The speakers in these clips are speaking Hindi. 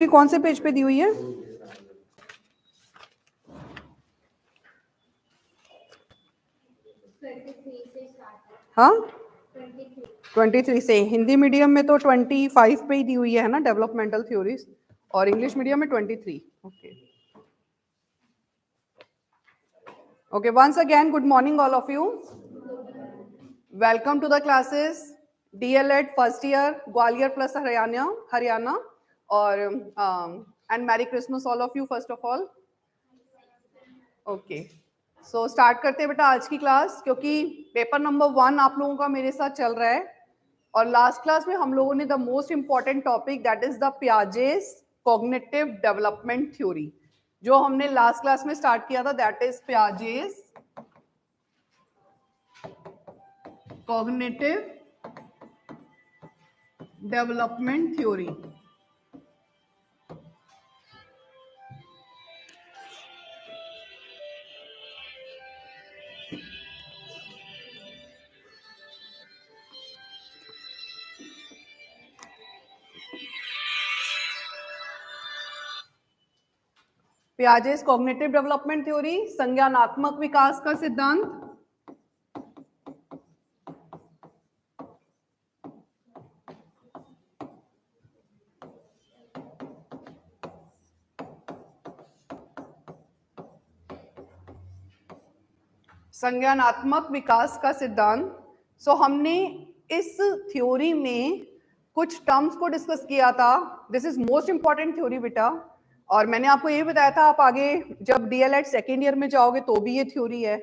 कौन से पेज पे दी हुई है? हाँ 23 से। हिंदी मीडियम में तो 25 पे ही दी हुई है ना, डेवलपमेंटल थ्योरीज, और इंग्लिश मीडियम में 23। Okay okay, once again good morning all of you, welcome to the classes DLED first year Gwalior plus Haryana और and merry Christmas all of you first of all. Okay, so start करते हैं बेटा आज की क्लास, क्योंकि पेपर नंबर 1 आप लोगों का मेरे साथ चल रहा है और लास्ट क्लास में हम लोगों ने the most important topic that is the Piaget's cognitive development theory, जो हमने लास्ट क्लास में स्टार्ट किया था, that is Piaget's cognitive development theory. Piaget's cognitive development theory, संज्ञानात्मक विकास का सिद्धांत। संज्ञानात्मक विकास का सिद्धांत। सो हमने इस थ्योरी में कुछ टर्म्स को डिस्कस किया था। This is most important theory बेटा, और मैंने आपको ये बताया था आप आगे जब DLED सेकेंड ईयर में जाओगे तो भी ये थ्योरी है,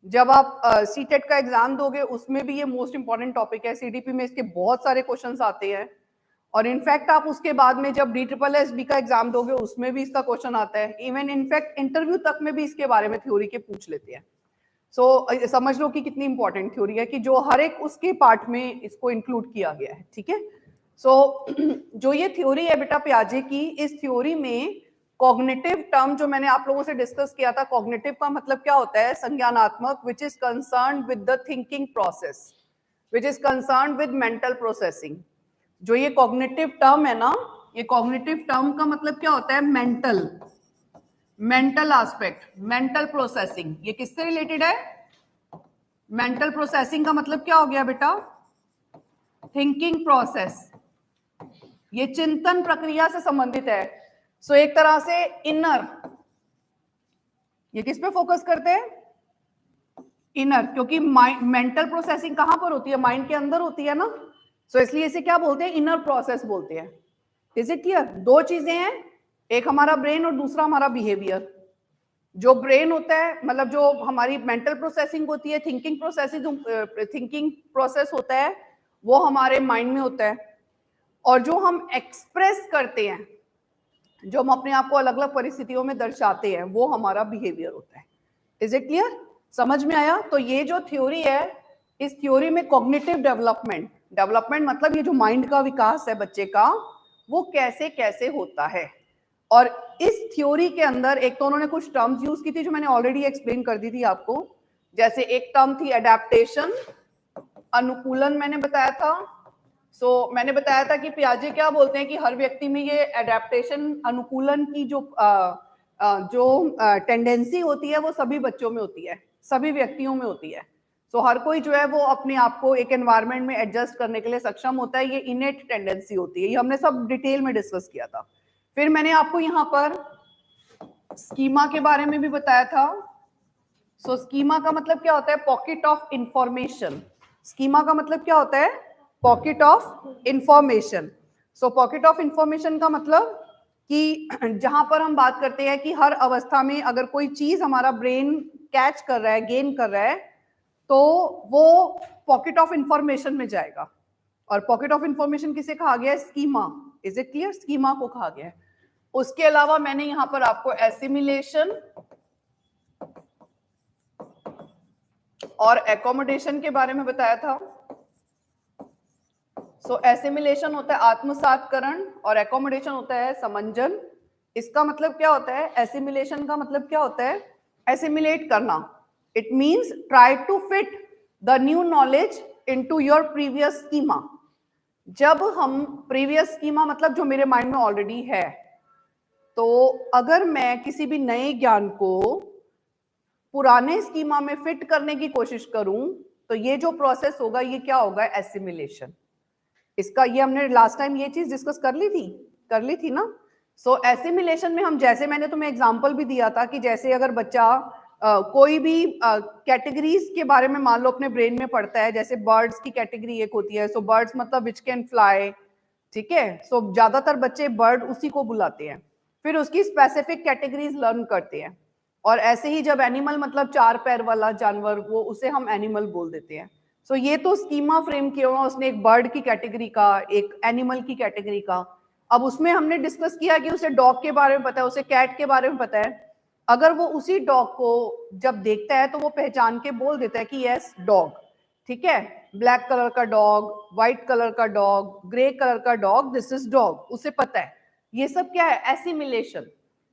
जब आप CTET का एग्जाम दोगे उसमें भी ये मोस्ट इंपॉर्टेंट टॉपिक है। CDP में इसके बहुत सारे क्वेश्चंस आते हैं, और इनफैक्ट आप उसके बाद में जब DSSB का एग्जाम दोगे उसमें भी इसका क्वेश्चन आता है। इवन इनफैक्ट इंटरव्यू तक में भी इसके बारे में थ्योरी के पूछ लेते हैं। सो समझ लो कि कितनी इंपॉर्टेंट थ्योरी है कि जो हर एक उसके पार्ट में इसको इंक्लूड किया गया है। ठीक है, सो जो ये थ्योरी है बेटा पियाजे की, इस थ्योरी में कॉग्निटिव टर्म जो मैंने आप लोगों से डिस्कस किया था, कॉग्निटिव का मतलब क्या होता है? संज्ञानात्मक, which is concern with the thinking process, which is concern with mental processing. जो ये कॉग्निटिव टर्म है ना, ये कॉग्निटिव टर्म का मतलब क्या होता है? Mental aspect, mental processing. ये किससे रिलेटेड है? मेंटल प्रोसेसिंग का मतलब क्या हो गया बेटा? Thinking process. ये चिंतन प्रक्रिया से संबंधित है। सो एक तरह से इनर, ये किस पे फोकस करते हैं? इनर, क्योंकि मेंटल प्रोसेसिंग कहां पर होती है? माइंड के अंदर होती है ना। सो इसलिए इसे क्या बोलते हैं? इनर प्रोसेस बोलते हैं। Is it clear? दो चीजें हैं, एक हमारा ब्रेन और दूसरा हमारा बिहेवियर। जो ब्रेन होता है, मतलब जो हमारी मेंटल प्रोसेसिंग होती है, थिंकिंग प्रोसेस होता है, वो हमारे माइंड में होता है। और जो हम एक्सप्रेस करते हैं, जो हम अपने आप को अलग अलग परिस्थितियों में दर्शाते हैं, वो हमारा बिहेवियर होता है। Is it clear? समझ में आया? तो ये जो थ्योरी है, इस थ्योरी में कॉग्निटिव डेवलपमेंट मतलब ये जो माइंड का विकास है बच्चे का, वो कैसे कैसे होता है। और इस थ्योरी के अंदर एक तो उन्होंने कुछ टर्म्स यूज की थी जो मैंने ऑलरेडी एक्सप्लेन कर दी थी आपको। जैसे एक टर्म थी एडेप्टेशन, अनुकूलन मैंने बताया था। मैंने बताया था कि पियाजे क्या बोलते हैं कि हर व्यक्ति में ये एडेप्टेशन, अनुकूलन की जो टेंडेंसी होती है वो सभी बच्चों में होती है, सभी व्यक्तियों में होती है। हर कोई जो है वो अपने आप को एक एनवायरनमेंट में एडजस्ट करने के लिए सक्षम होता है। ये इनेट टेंडेंसी होती है, ये हमने सब डिटेल में डिस्कस किया था। फिर मैंने आपको यहाँ पर स्कीमा के बारे में भी बताया था। स्कीमा का मतलब क्या होता है? Pocket of information. स्कीमा का मतलब क्या होता है? Pocket of information. Pocket of information का मतलब कि जहां पर हम बात करते हैं कि हर अवस्था में अगर कोई चीज हमारा ब्रेन कैच कर रहा है, गेन कर रहा है, तो वो पॉकेट ऑफ इंफॉर्मेशन में जाएगा। और पॉकेट ऑफ इंफॉर्मेशन किसे कहा गया है? Schema. Is it clear? Schema को कहा गया है। उसके अलावा मैंने यहां पर आपको एसिमिलेशन और एकोमोडेशन के बारे में बताया था। एसिमिलेशन होता है आत्मसातकरण और एकोमोडेशन होता है समंजन। इसका मतलब क्या होता है? एसिमिलेशन का मतलब क्या होता है? एसिमिलेट करना। It means try to fit the new knowledge into your previous schema. जब हम प्रीवियस स्कीमा मतलब जो मेरे माइंड में ऑलरेडी है, तो अगर मैं किसी भी नए ज्ञान को पुराने स्कीमा में फिट करने की कोशिश करूं, तो ये जो प्रोसेस होगा ये क्या होगा? एसिमिलेशन। इसका ये हमने लास्ट टाइम ये चीज डिस्कस कर ली थी ना। सो एसिमिलेशन में हम, जैसे मैंने तुम्हें एग्जांपल भी दिया था कि जैसे अगर बच्चा कोई भी कैटेगरीज के बारे में मान लो अपने ब्रेन में पढ़ता है, जैसे बर्ड्स की कैटेगरी एक होती है, सो बर्ड्स मतलब विच कैन फ्लाई, ठीक है। सो ज्यादातर बच्चे बर्ड उसी को बुलाते हैं, फिर उसकी स्पेसिफिक कैटेगरीज लर्न करते हैं। और ऐसे ही जब एनिमल मतलब 4 पैर वाला जानवर, वो उसे हम एनिमल बोल देते हैं। सो ये तो स्कीमा फ्रेम किया हुआ उसने, एक बर्ड की कैटेगरी का, एक एनिमल की कैटेगरी का। अब उसमें हमने डिस्कस किया कि उसे डॉग के बारे में पता है, उसे कैट के बारे में पता है। अगर वो उसी डॉग को जब देखता है तो वो पहचान के बोल देता है कि यस डॉग, ठीक है, ब्लैक कलर का डॉग, व्हाइट कलर का डॉग, ग्रे कलर का डॉग, दिस इज डॉग, उसे पता है। ये सब क्या है? एसिमिलेशन।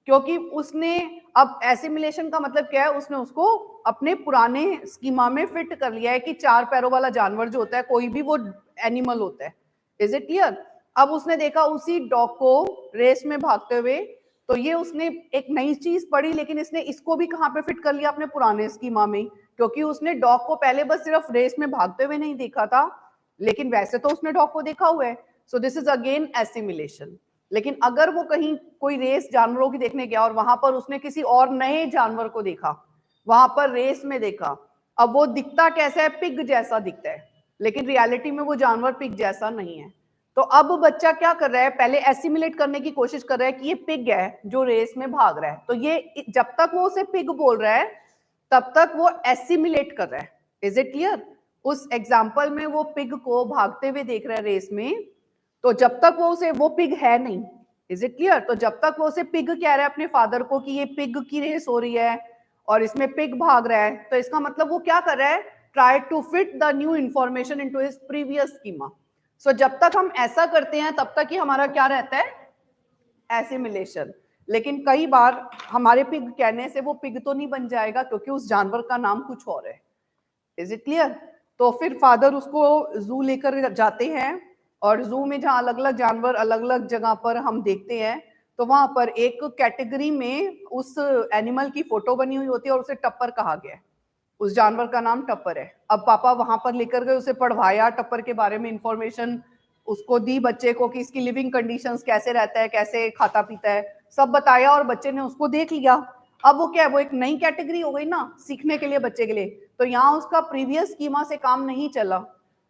क्योंकि उसने, अब एसिमिलेशन का मतलब क्या है? उसने उसको अपने पुराने स्कीमा में फिट कर लिया है कि 4 पैरों वाला जानवर जो होता है कोई भी, वो एनिमल होता है। Is it clear? अब उसने देखा उसी डॉग को रेस में भागते हुए, तो ये उसने एक नई चीज पढ़ी, लेकिन इसने इसको भी कहां पे फिट कर लिया? अपने पुराने स्कीमा में। क्योंकि उसने डॉग को पहले बस सिर्फ रेस में भागते हुए नहीं देखा था, लेकिन वैसे तो उसने डॉग को देखा हुआ है। सो दिस इज अगेन एसिमिलेशन। लेकिन अगर वो कहीं कोई रेस जानवरों की देखने गया और वहां पर उसने किसी और नए जानवर को देखा, वहां पर रेस में देखा, अब वो दिखता कैसा है? पिग जैसा दिखता है, लेकिन रियलिटी में वो जानवर पिग जैसा नहीं है। तो अब बच्चा क्या कर रहा है? पहले एसिमिलेट करने की कोशिश कर रहा है कि ये पिग है जो रेस में भाग रहा है। तो ये जब तक वो उसे पिग बोल रहा है तब तक वो एसिमिलेट कर रहा है। Is it clear? उस एग्जाम्पल में वो पिग को भागते हुए देख रहा है रेस में, तो जब तक वो उसे, वो पिग है नहीं। Is it clear? तो जब तक वो उसे पिग कह रहा है अपने फादर को कि ये पिग की रेस हो रही है और इसमें पिग भाग रहा है, तो इसका मतलब वो क्या कर रहा है? Try to fit the new information into his previous schema. So जब तक हम ऐसा करते हैं तब तक ही हमारा क्या रहता है? एसिमिलेशन। लेकिन कई बार हमारे पिग कहने से वो पिग तो नहीं बन जाएगा, क्योंकि उस जानवर का नाम कुछ और है। Is it clear? तो फिर फादर उसको जू लेकर जाते हैं, और जू में जहाँ अलग अलग जानवर अलग अलग जगह पर हम देखते हैं, तो वहां पर एक कैटेगरी में उस एनिमल की फोटो बनी हुई होती है और उसे टप्पर कहा गया है। उस जानवर का नाम टप्पर है। अब पापा वहां पर लेकर गए, उसे पढ़वाया, टप्पर के बारे में इंफॉर्मेशन उसको दी बच्चे को कि इसकी लिविंग कंडीशंस कैसे रहता है, कैसे खाता पीता है, सब बताया, और बच्चे ने उसको देख लिया। अब वो क्या है? वो एक नई कैटेगरी हो गई ना सीखने के लिए बच्चे के लिए। तो यहाँ उसका प्रीवियस स्कीमा से काम नहीं चला।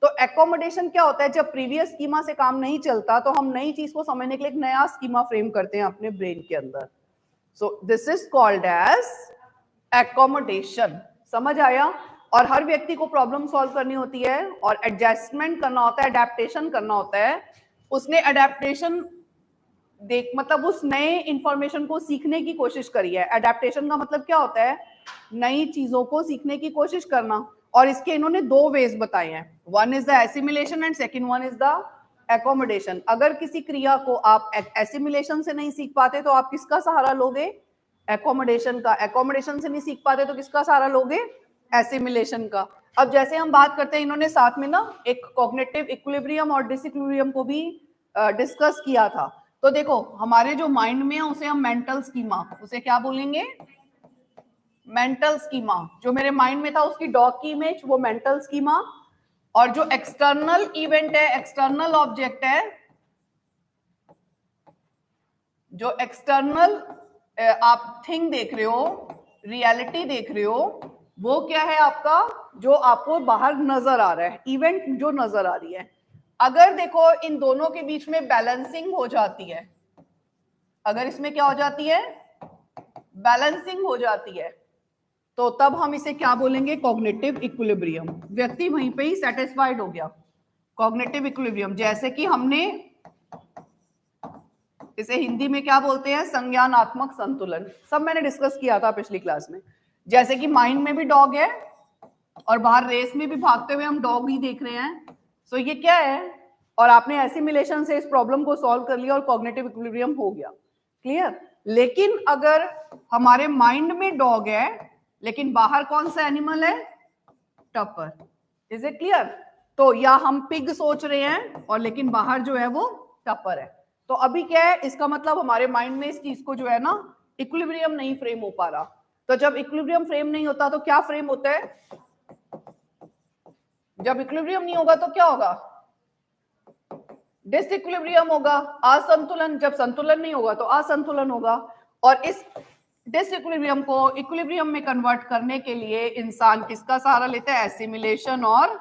तो एकोमोडेशन क्या होता है? जब प्रीवियस स्कीमा से काम नहीं चलता तो हम नई चीज को समझने के लिए एक नया स्कीमा फ्रेम करते हैं अपने ब्रेन के अंदर। So this is called as accommodation. समझ आया? और हर व्यक्ति को प्रॉब्लम सॉल्व करनी होती है और एडजस्टमेंट करना होता है, अडेप्टेशन करना होता है। उसने अडेप्टेशन देख मतलब उस नए इंफॉर्मेशन को सीखने की कोशिश करी है। अडेप्टेशन का मतलब क्या होता है? नई चीजों को सीखने की कोशिश करना। और इसके इन्होंने 2 वेज बताए हैं, one is the assimilation and second one is the accommodation. अगर किसी क्रिया को आप एसिमिलेशन से नहीं सीख पाते तो आप किसका सहारा लोगे? एकोमोडेशन का। एकोमोडेशन से नहीं सीख पाते तो किसका सहारा लोगे? एसिमिलेशन का। अब जैसे हम बात करते हैं, इन्होंने साथ में ना एक कॉग्निटिव इक्विलिब्रियम और डिसइक्विलिब्रियम को भी डिस्कस किया था। तो देखो हमारे जो माइंड में है उसे हम मेंटल स्कीमा, उसे क्या बोलेंगे? Mental schema. जो मेरे माइंड में था उसकी डॉग की इमेज, वो मेंटल स्कीमा। और जो एक्सटर्नल इवेंट है, एक्सटर्नल ऑब्जेक्ट है, जो एक्सटर्नल आप थिंग देख रहे हो, रियलिटी देख रहे हो, वो क्या है आपका? जो आपको बाहर नजर आ रहा है, इवेंट जो नजर आ रही है। अगर देखो इन दोनों के बीच में बैलेंसिंग हो जाती है, अगर इसमें क्या हो जाती है? बैलेंसिंग हो जाती है, तो तब हम इसे क्या बोलेंगे? Cognitive equilibrium. व्यक्ति वहीं पे ही सेटिस्फाइड हो गया। कॉग्निटिव इक्विलिब्रियम, जैसे कि हमने इसे हिंदी में क्या बोलते हैं? संज्ञानात्मक संतुलन। सब मैंने डिस्कस किया था पिछली क्लास में। जैसे कि माइंड में भी डॉग है और बाहर रेस में भी भागते हुए हम डॉग ही देख रहे हैं। सो ये क्या है? और आपने एसिमिलेशन से इस प्रॉब्लम को सॉल्व कर लिया और कॉग्निटिव इक्विलिब्रियम हो गया। क्लियर? लेकिन अगर हमारे माइंड में डॉग है लेकिन बाहर कौन सा एनिमल है? टप्पर। Is it clear? तो या हम पिग सोच रहे हैं और लेकिन बाहर जो है वो टपर है। तो अभी क्या है, इसका मतलब हमारे माइंड में इस चीज को जो है ना इक्विलिब्रियम नहीं फ्रेम हो पा रहा। तो जब इक्विलिब्रियम फ्रेम नहीं होता तो क्या फ्रेम होता है? जब इक्विलिब्रियम नहीं होगा तो क्या होगा? डिसइक्विलिब्रियम होगा, असंतुलन। जब संतुलन नहीं होगा तो असंतुलन होगा। और इस डिसइक्विलिब्रियम को इक्विलिब्रियम में कन्वर्ट करने के लिए इंसान किसका सहारा लेता है? एसिमिलेशन और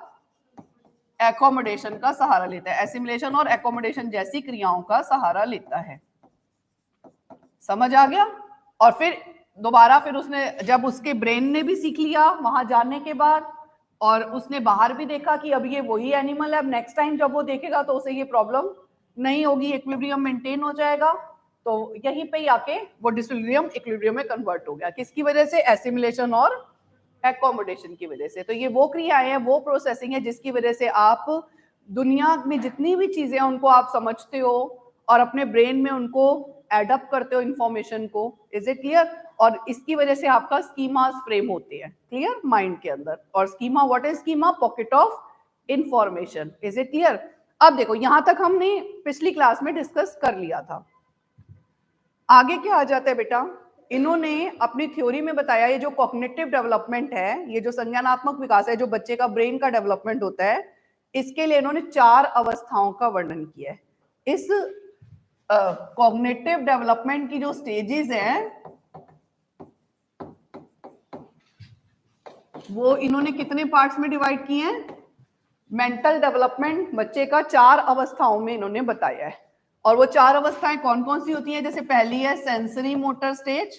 एकोमोडेशन का सहारा लेता है। एसिमिलेशन और एकोमोडेशन जैसी क्रियाओं का सहारा लेता है। समझ आ गया? और फिर दोबारा फिर उसने, जब उसके ब्रेन ने भी सीख लिया वहां जाने के बाद, और उसने बाहर भी देखा कि अब ये वही एनिमल है, अब नेक्स्ट टाइम जब वो देखेगा तो उसे ये प्रॉब्लम नहीं होगी, इक्विलिब्रियम मेंटेन हो जाएगा। तो यहीं पे ही आके वो डिसइक्विलिब्रियम इक्विलिब्रियम में कन्वर्ट हो गया। किसकी वजह से? एसिमिलेशन और एकोमोडेशन की वजह से। तो ये वो क्रियाएं हैं, वो प्रोसेसिंग है जिसकी वजह से आप दुनिया में जितनी भी चीजें हैं उनको आप समझते हो और अपने ब्रेन में उनको एडअप करते हो इंफॉर्मेशन को। Is it clear? और इसकी वजह से आपका स्कीमास फ्रेम होते हैं, क्लियर, माइंड के अंदर। और schema, what is schema? Pocket of information. Is it clear? अब देखो, यहां तक हमने पिछली क्लास में डिस्कस कर लिया था। आगे क्या आ जाता है बेटा? इन्होंने अपनी थ्योरी में बताया ये जो कॉग्निटिव डेवलपमेंट है, ये जो संज्ञानात्मक विकास है, जो बच्चे का ब्रेन का डेवलपमेंट होता है, इसके लिए इन्होंने 4 अवस्थाओं का वर्णन किया है। इस कॉग्निटिव डेवलपमेंट की जो स्टेजेस हैं वो इन्होंने कितने पार्ट्स में डिवाइड किए हैं? मेंटल डेवलपमेंट बच्चे का 4 अवस्थाओं में इन्होंने बताया है। और वो 4 अवस्थाएं कौन कौन सी होती हैं? जैसे पहली है सेंसरी मोटर स्टेज।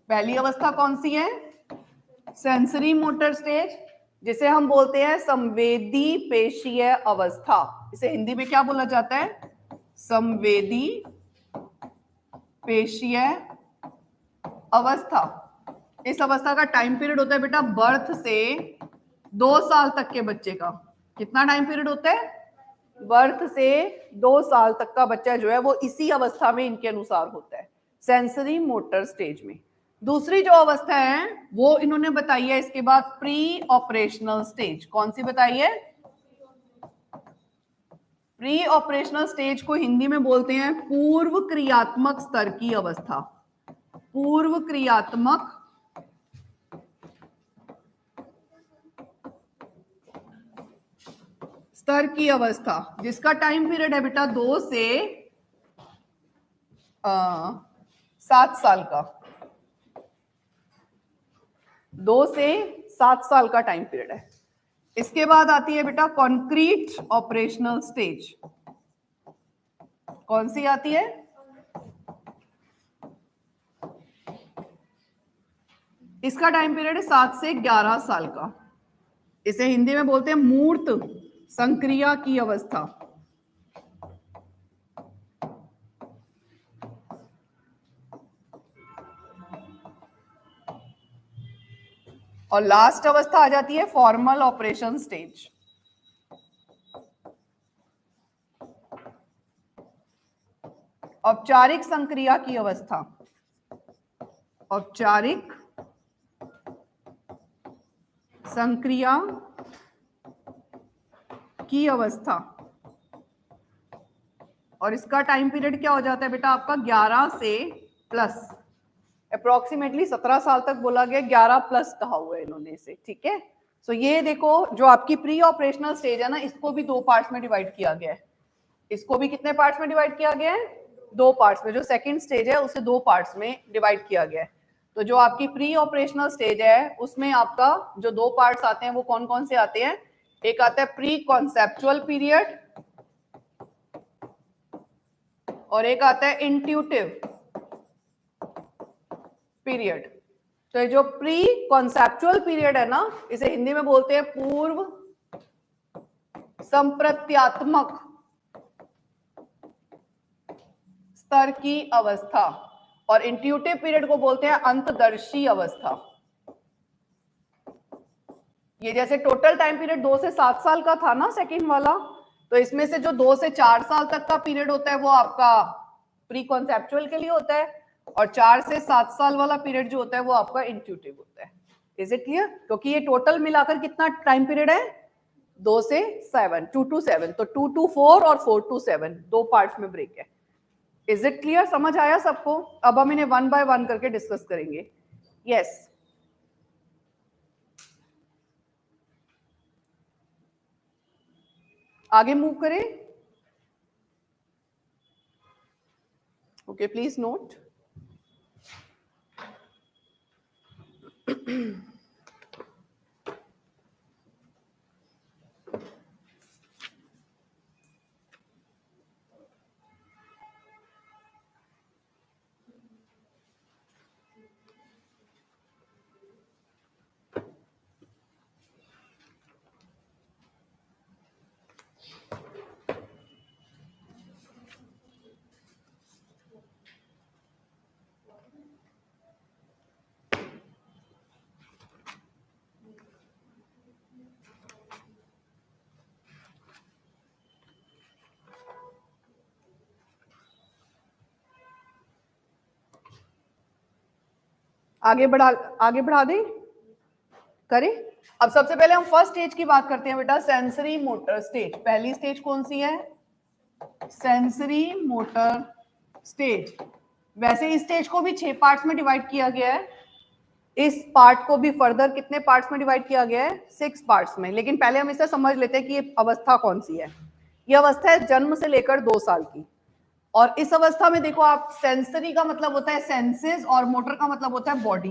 पहली अवस्था कौन सी है? सेंसरी मोटर स्टेज, जिसे हम बोलते हैं संवेदी पेशीय अवस्था। इसे हिंदी में क्या बोला जाता है? संवेदी पेशीय अवस्था। इस अवस्था का टाइम पीरियड होता है बेटा बर्थ से 2 साल तक के बच्चे का। कितना टाइम पीरियड होता है? बर्थ से 2 साल तक का बच्चा जो है वो इसी अवस्था में इनके अनुसार होता है, सेंसरी मोटर स्टेज में। दूसरी जो अवस्था है वो इन्होंने बताई है इसके बाद प्री ऑपरेशनल स्टेज। कौन सी बताई है? प्री ऑपरेशनल स्टेज को हिंदी में बोलते हैं पूर्व क्रियात्मक स्तर की अवस्था। पूर्व क्रियात्मक स्तर की अवस्था, जिसका टाइम पीरियड है बेटा 2 से 7 साल का। 2 से 7 साल का टाइम पीरियड है। इसके बाद आती है बेटा कॉन्क्रीट ऑपरेशनल स्टेज। कौन सी आती है? इसका टाइम पीरियड है 7 से 11 साल का। इसे हिंदी में बोलते हैं मूर्त संक्रिया की अवस्था। और लास्ट अवस्था आ जाती है फॉर्मल ऑपरेशन स्टेज। औपचारिक संक्रिया की अवस्था। औपचारिक संक्रिया की अवस्था। और इसका टाइम पीरियड क्या हो जाता है बेटा आपका 11 से प्लस, अप्रोक्सीमेटली 17 साल तक बोला गया, 11 प्लस कहा हुआ है इन्होंने इसे, ठीक है। सो ये देखो जो आपकी प्री ऑपरेशनल स्टेज है ना, इसको भी 2 पार्ट्स में डिवाइड किया गया है। इसको भी कितने पार्ट्स में डिवाइड किया गया है? 2 पार्ट्स में। जो सेकंड स्टेज है उसे 2 पार्ट्स में डिवाइड किया गया है। तो जो आपकी प्री ऑपरेशनल स्टेज है उसमें आपका जो 2 पार्ट्स आते हैं वो कौन कौन से आते हैं? एक आता है प्री कॉन्सेप्चुअल पीरियड और एक आता है इंट्यूटिव पीरियड। तो जो प्री कॉन्सेप्चुअल पीरियड है ना, इसे हिंदी में बोलते हैं पूर्व संप्रत्यात्मक स्तर की अवस्था। और इंट्यूटिव पीरियड को बोलते हैं अंतदर्शी अवस्था। ये जैसे टोटल टाइम पीरियड 2 से 7 साल का था ना सेकंड वाला, तो इसमें से जो 2 से 4 साल तक का पीरियड होता है वो आपका प्री कॉन्सेप्चुअल के लिए होता है, और 4 से 7 साल वाला पीरियड जो होता है वो आपका इंट्यूटिव होता है। Is it clear? क्योंकि ये टोटल मिलाकर कितना टाइम पीरियड है? 2 से 7, 2 to 7, तो 2 to 4 और 4 to 7 दो पार्ट्स में ब्रेक है। Is it clear? समझ आया सबको? अब हम इन्हें 1 by 1 करके डिस्कस करेंगे। यस, आगे मूव करें। Okay, please note. आगे बढ़ा दें, करें। अब सबसे पहले हम फर्स्ट स्टेज की बात करते हैं बेटा, सेंसरी मोटर स्टेज। पहली स्टेज कौन सी है? Sensory motor stage. वैसे इस स्टेज को भी 6 पार्ट्स में डिवाइड किया गया है। इस पार्ट को भी फर्दर कितने पार्ट्स में डिवाइड किया गया है? 6 पार्ट्स में। लेकिन पहले हम इसे समझ लेते हैं कि ये अवस्था कौन सी है। ये अवस्था है जन्म से लेकर 2 साल की। और इस अवस्था में देखो आप, सेंसरी का मतलब होता है सेंसेस और मोटर का मतलब होता है बॉडी।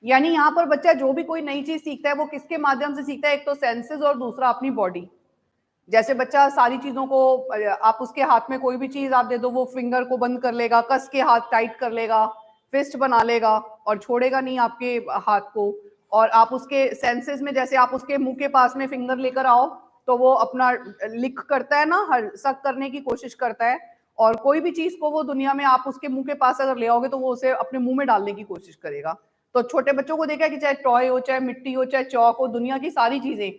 यानी यहाँ पर बच्चा जो भी कोई नई चीज सीखता है वो किसके माध्यम से सीखता है? एक तो सेंसेस और दूसरा अपनी बॉडी। जैसे बच्चा सारी चीजों को, आप उसके हाथ में कोई भी चीज आप दे दो, वो फिंगर को बंद कर लेगा, कस के हाथ टाइट कर लेगा, फिस्ट बना लेगा और छोड़ेगा नहीं आपके हाथ को। और आप उसके सेंसेस में, जैसे आप उसके मुंह के पास में फिंगर लेकर आओ तो वो अपना लिक करता है ना, हर सक करने की कोशिश करता है। और कोई भी चीज को वो दुनिया में आप उसके मुंह के पास अगर ले आओगे तो वो उसे अपने मुंह में डालने की कोशिश करेगा। तो छोटे बच्चों को देखा कि चाहे टॉय हो, चाहे मिट्टी हो, चाहे चौक हो, दुनिया की सारी चीजें,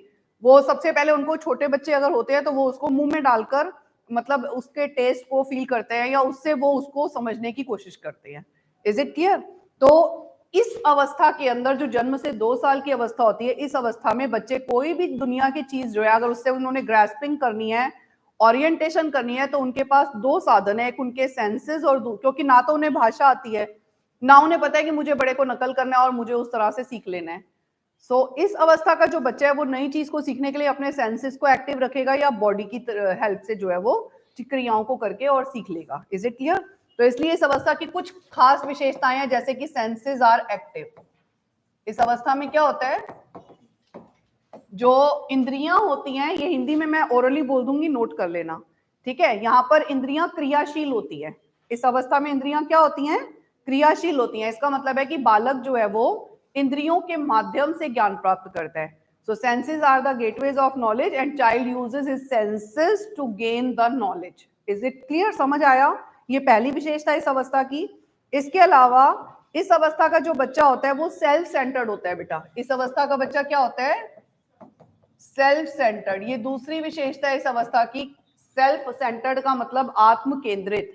वो सबसे पहले उनको, छोटे बच्चे अगर होते हैं तो वो उसको मुंह में डालकर मतलब उसके टेस्ट को फील करते हैं या उससे वो उसको समझने की कोशिश करते हैं। Is it clear? तो इस अवस्था के अंदर जो जन्म से 2 साल की अवस्था होती है, इस अवस्था में बच्चे कोई भी दुनिया की चीज जो है अगर उससे उन्होंने ग्रास्पिंग करनी है, ओरिएंटेशन करनी है, तो उनके पास 2 साधन है। एक उनके सेंसेस और क्योंकि ना तो उन्हें भाषा आती है, ना उन्हें पता है कि मुझे बड़े को नकल करना है और मुझे उस तरह से सीख लेना है। सो इस अवस्था का जो बच्चा है वो नई चीज को सीखने के लिए अपने सेंसेस को एक्टिव रखेगा या बॉडी की हेल्प से जो है वो क्रियाओं को करके और सीख लेगा। Is it clear? तो इसलिए इस अवस्था की कुछ खास विशेषताएं हैं, जैसे कि सेंसेस आर एक्टिव। इस अवस्था में क्या होता है, जो इंद्रियां होती हैं, ये हिंदी में मैं ओरली बोल दूंगी, नोट कर लेना, ठीक है? यहाँ पर इंद्रियां क्रियाशील होती है। इस अवस्था में इंद्रियां क्या होती हैं? क्रियाशील होती हैं। इसका मतलब है कि बालक जो है वो इंद्रियों के माध्यम से ज्ञान प्राप्त करता है। So senses are the gateways of knowledge and child uses his senses to gain the knowledge. Is it clear? समझ आया? ये पहली विशेषता इस अवस्था की। इसके अलावा इस अवस्था का जो बच्चा होता है वो सेल्फ सेंटर्ड होता है बेटा। इस अवस्था का बच्चा क्या होता है? Self centred. ये दूसरी विशेषता है इस अवस्था की। सेल्फ सेंटर्ड का मतलब आत्म केंद्रित।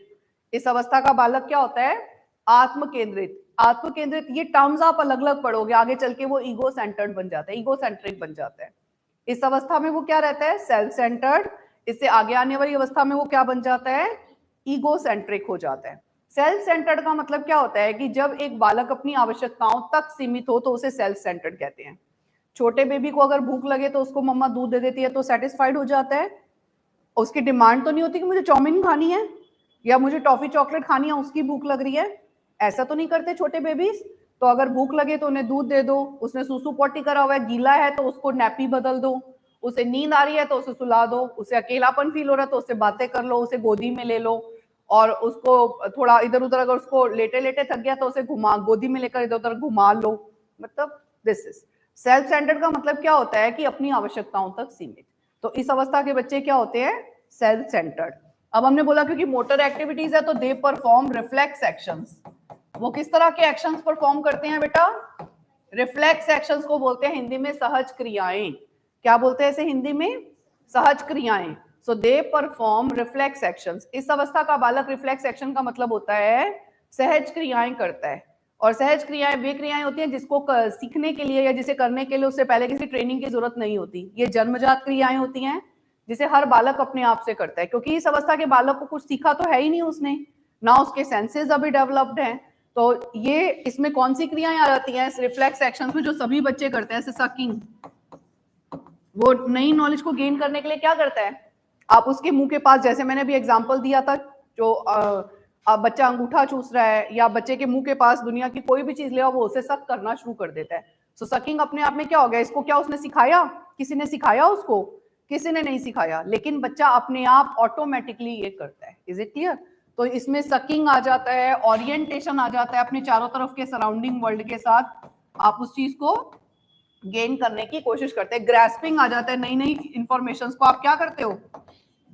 इस अवस्था का बालक क्या होता है? आत्म केंद्रित। आत्म केंद्रित, ये टर्म्स आप अलग अलग पढ़ोगे, आगे चल के वो ईगो सेंटर्ड बन जाता है, ईगो सेंट्रिक बन जाता है। इस अवस्था में वो क्या रहता है? Self centred. इससे आगे आने वाली अवस्था में वो क्या बन जाता है? ईगो सेंट्रिक हो जाता है। सेल्फ सेंटर्ड का मतलब क्या होता है कि जब एक बालक अपनी आवश्यकताओं तक सीमित हो तो उसे सेल्फ सेंटर्ड कहते हैं। छोटे बेबी को अगर भूख लगे तो उसको मम्मा दूध दे देती है तो सेटिस्फाइड हो जाता है। उसकी डिमांड तो नहीं होती कि मुझे चाउमीन खानी है या मुझे टॉफी चॉकलेट खानी है, उसकी भूख लग रही है। ऐसा तो नहीं करते छोटे बेबीज। तो अगर भूख लगे तो उन्हें दूध दे दो, उसने सूसू पोटी करा हुआ है, गीला है तो उसको नैपी बदल दो, उसे नींद आ रही है तो उसे सुला दो, उसे अकेलापन फील हो रहा है तो उससे बातें कर लो, उसे गोदी में ले लो, और उसको थोड़ा इधर उधर, अगर उसको लेटे लेटे थक गया तो उसे घुमा, गोदी में लेकर इधर उधर घुमा लो। मतलब दिस इज सेल्फ सेंटर्ड का मतलब क्या होता है कि अपनी आवश्यकताओं तक सीमित। तो इस अवस्था के बच्चे क्या होते हैं? Self centred. अब हमने बोला क्योंकि मोटर एक्टिविटीज है तो दे परफॉर्म रिफ्लेक्स एक्शंस। वो किस तरह के एक्शंस परफॉर्म करते हैं बेटा? रिफ्लेक्स एक्शंस को बोलते हैं हिंदी में सहज क्रियाएं। क्या बोलते हैं इसे हिंदी में? सहज क्रियाएं। सो दे परफॉर्म रिफ्लेक्स एक्शंस। इस अवस्था का बालक रिफ्लेक्स एक्शन का मतलब होता है सहज क्रियाएं करता है। और सहज क्रियाएं वे क्रियाएं होती हैं जिसको सीखने के लिए या जिसे करने के लिए उससे पहले किसी ट्रेनिंग की जरूरत नहीं होती। ये जन्मजात क्रियाएं होती हैं जिसे हर बालक अपने आप से करता है, क्योंकि इस अवस्था के बालक को कुछ सीखा तो है ही नहीं उसने, ना उसके सेंसेस अभी डेवलप्ड हैं। तो ये इसमें कौन सी क्रियाएं आ जाती हैं रिफ्लेक्स एक्शंस में जो सभी बच्चे करते हैं, जैसे सकिंग। वो नई नॉलेज को गेन करने के लिए क्या करता है, आप उसके मुंह के पास, जैसे मैंने अभी एग्जांपल दिया था, जो अब बच्चा अंगूठा चूस रहा है या बच्चे के मुंह के पास दुनिया की कोई भी चीज ले आओ वो उसे सक करना शुरू कर देता है। सो सकिंग अपने आप में क्या हो गया, इसको क्या उसने सिखाया, किसी ने सिखाया उसको, किसी ने नहीं सिखाया, लेकिन बच्चा अपने आप ऑटोमेटिकली ये करता है। Is it clear? तो इसमें सकिंग आ जाता है, ओरिएंटेशन आ जाता है अपने चारों तरफ के सराउंडिंग वर्ल्ड के साथ, आप उस चीज को गेन करने की कोशिश करते हैं। ग्रैस्पिंग आ जाता है, नई नई इंफॉर्मेशन को आप क्या करते हो,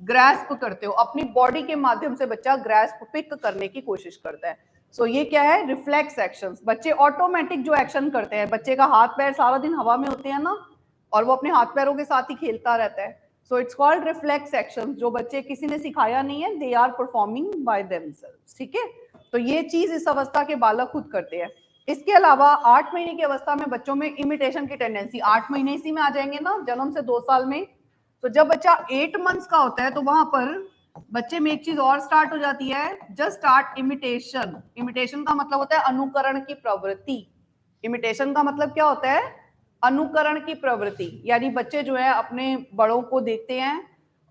ग्रैस्प करते हो, अपनी बॉडी के माध्यम से बच्चा ग्रैस्प पिक करने की कोशिश करता है। सो ये क्या है, रिफ्लेक्स एक्शंस। बच्चे ऑटोमेटिक जो एक्शन करते हैं, बच्चे का हाथ पैर सारा दिन हवा में होते हैं ना, और वो अपने हाथ पैरों के साथ ही खेलता रहता है। So it's called reflex actions, जो बच्चे किसी ने सिखाया नहीं है, they are performing by themselves. ठीक है, तो ये चीज इस अवस्था के बालक खुद करते हैं। इसके अलावा 8 महीने की अवस्था में बच्चों में इमिटेशन की टेंडेंसी, 8 महीने इसी में आ जाएंगे ना, जन्म से 2 साल में। तो जब बच्चा 8 मंथ्स का होता है तो वहां पर बच्चे में एक चीज और स्टार्ट हो जाती है, जस्ट स्टार्ट इमिटेशन। इमिटेशन का मतलब होता है अनुकरण की प्रवृत्ति। इमिटेशन का मतलब क्या होता है, अनुकरण की प्रवृत्ति। यानी बच्चे जो है अपने बड़ों को देखते हैं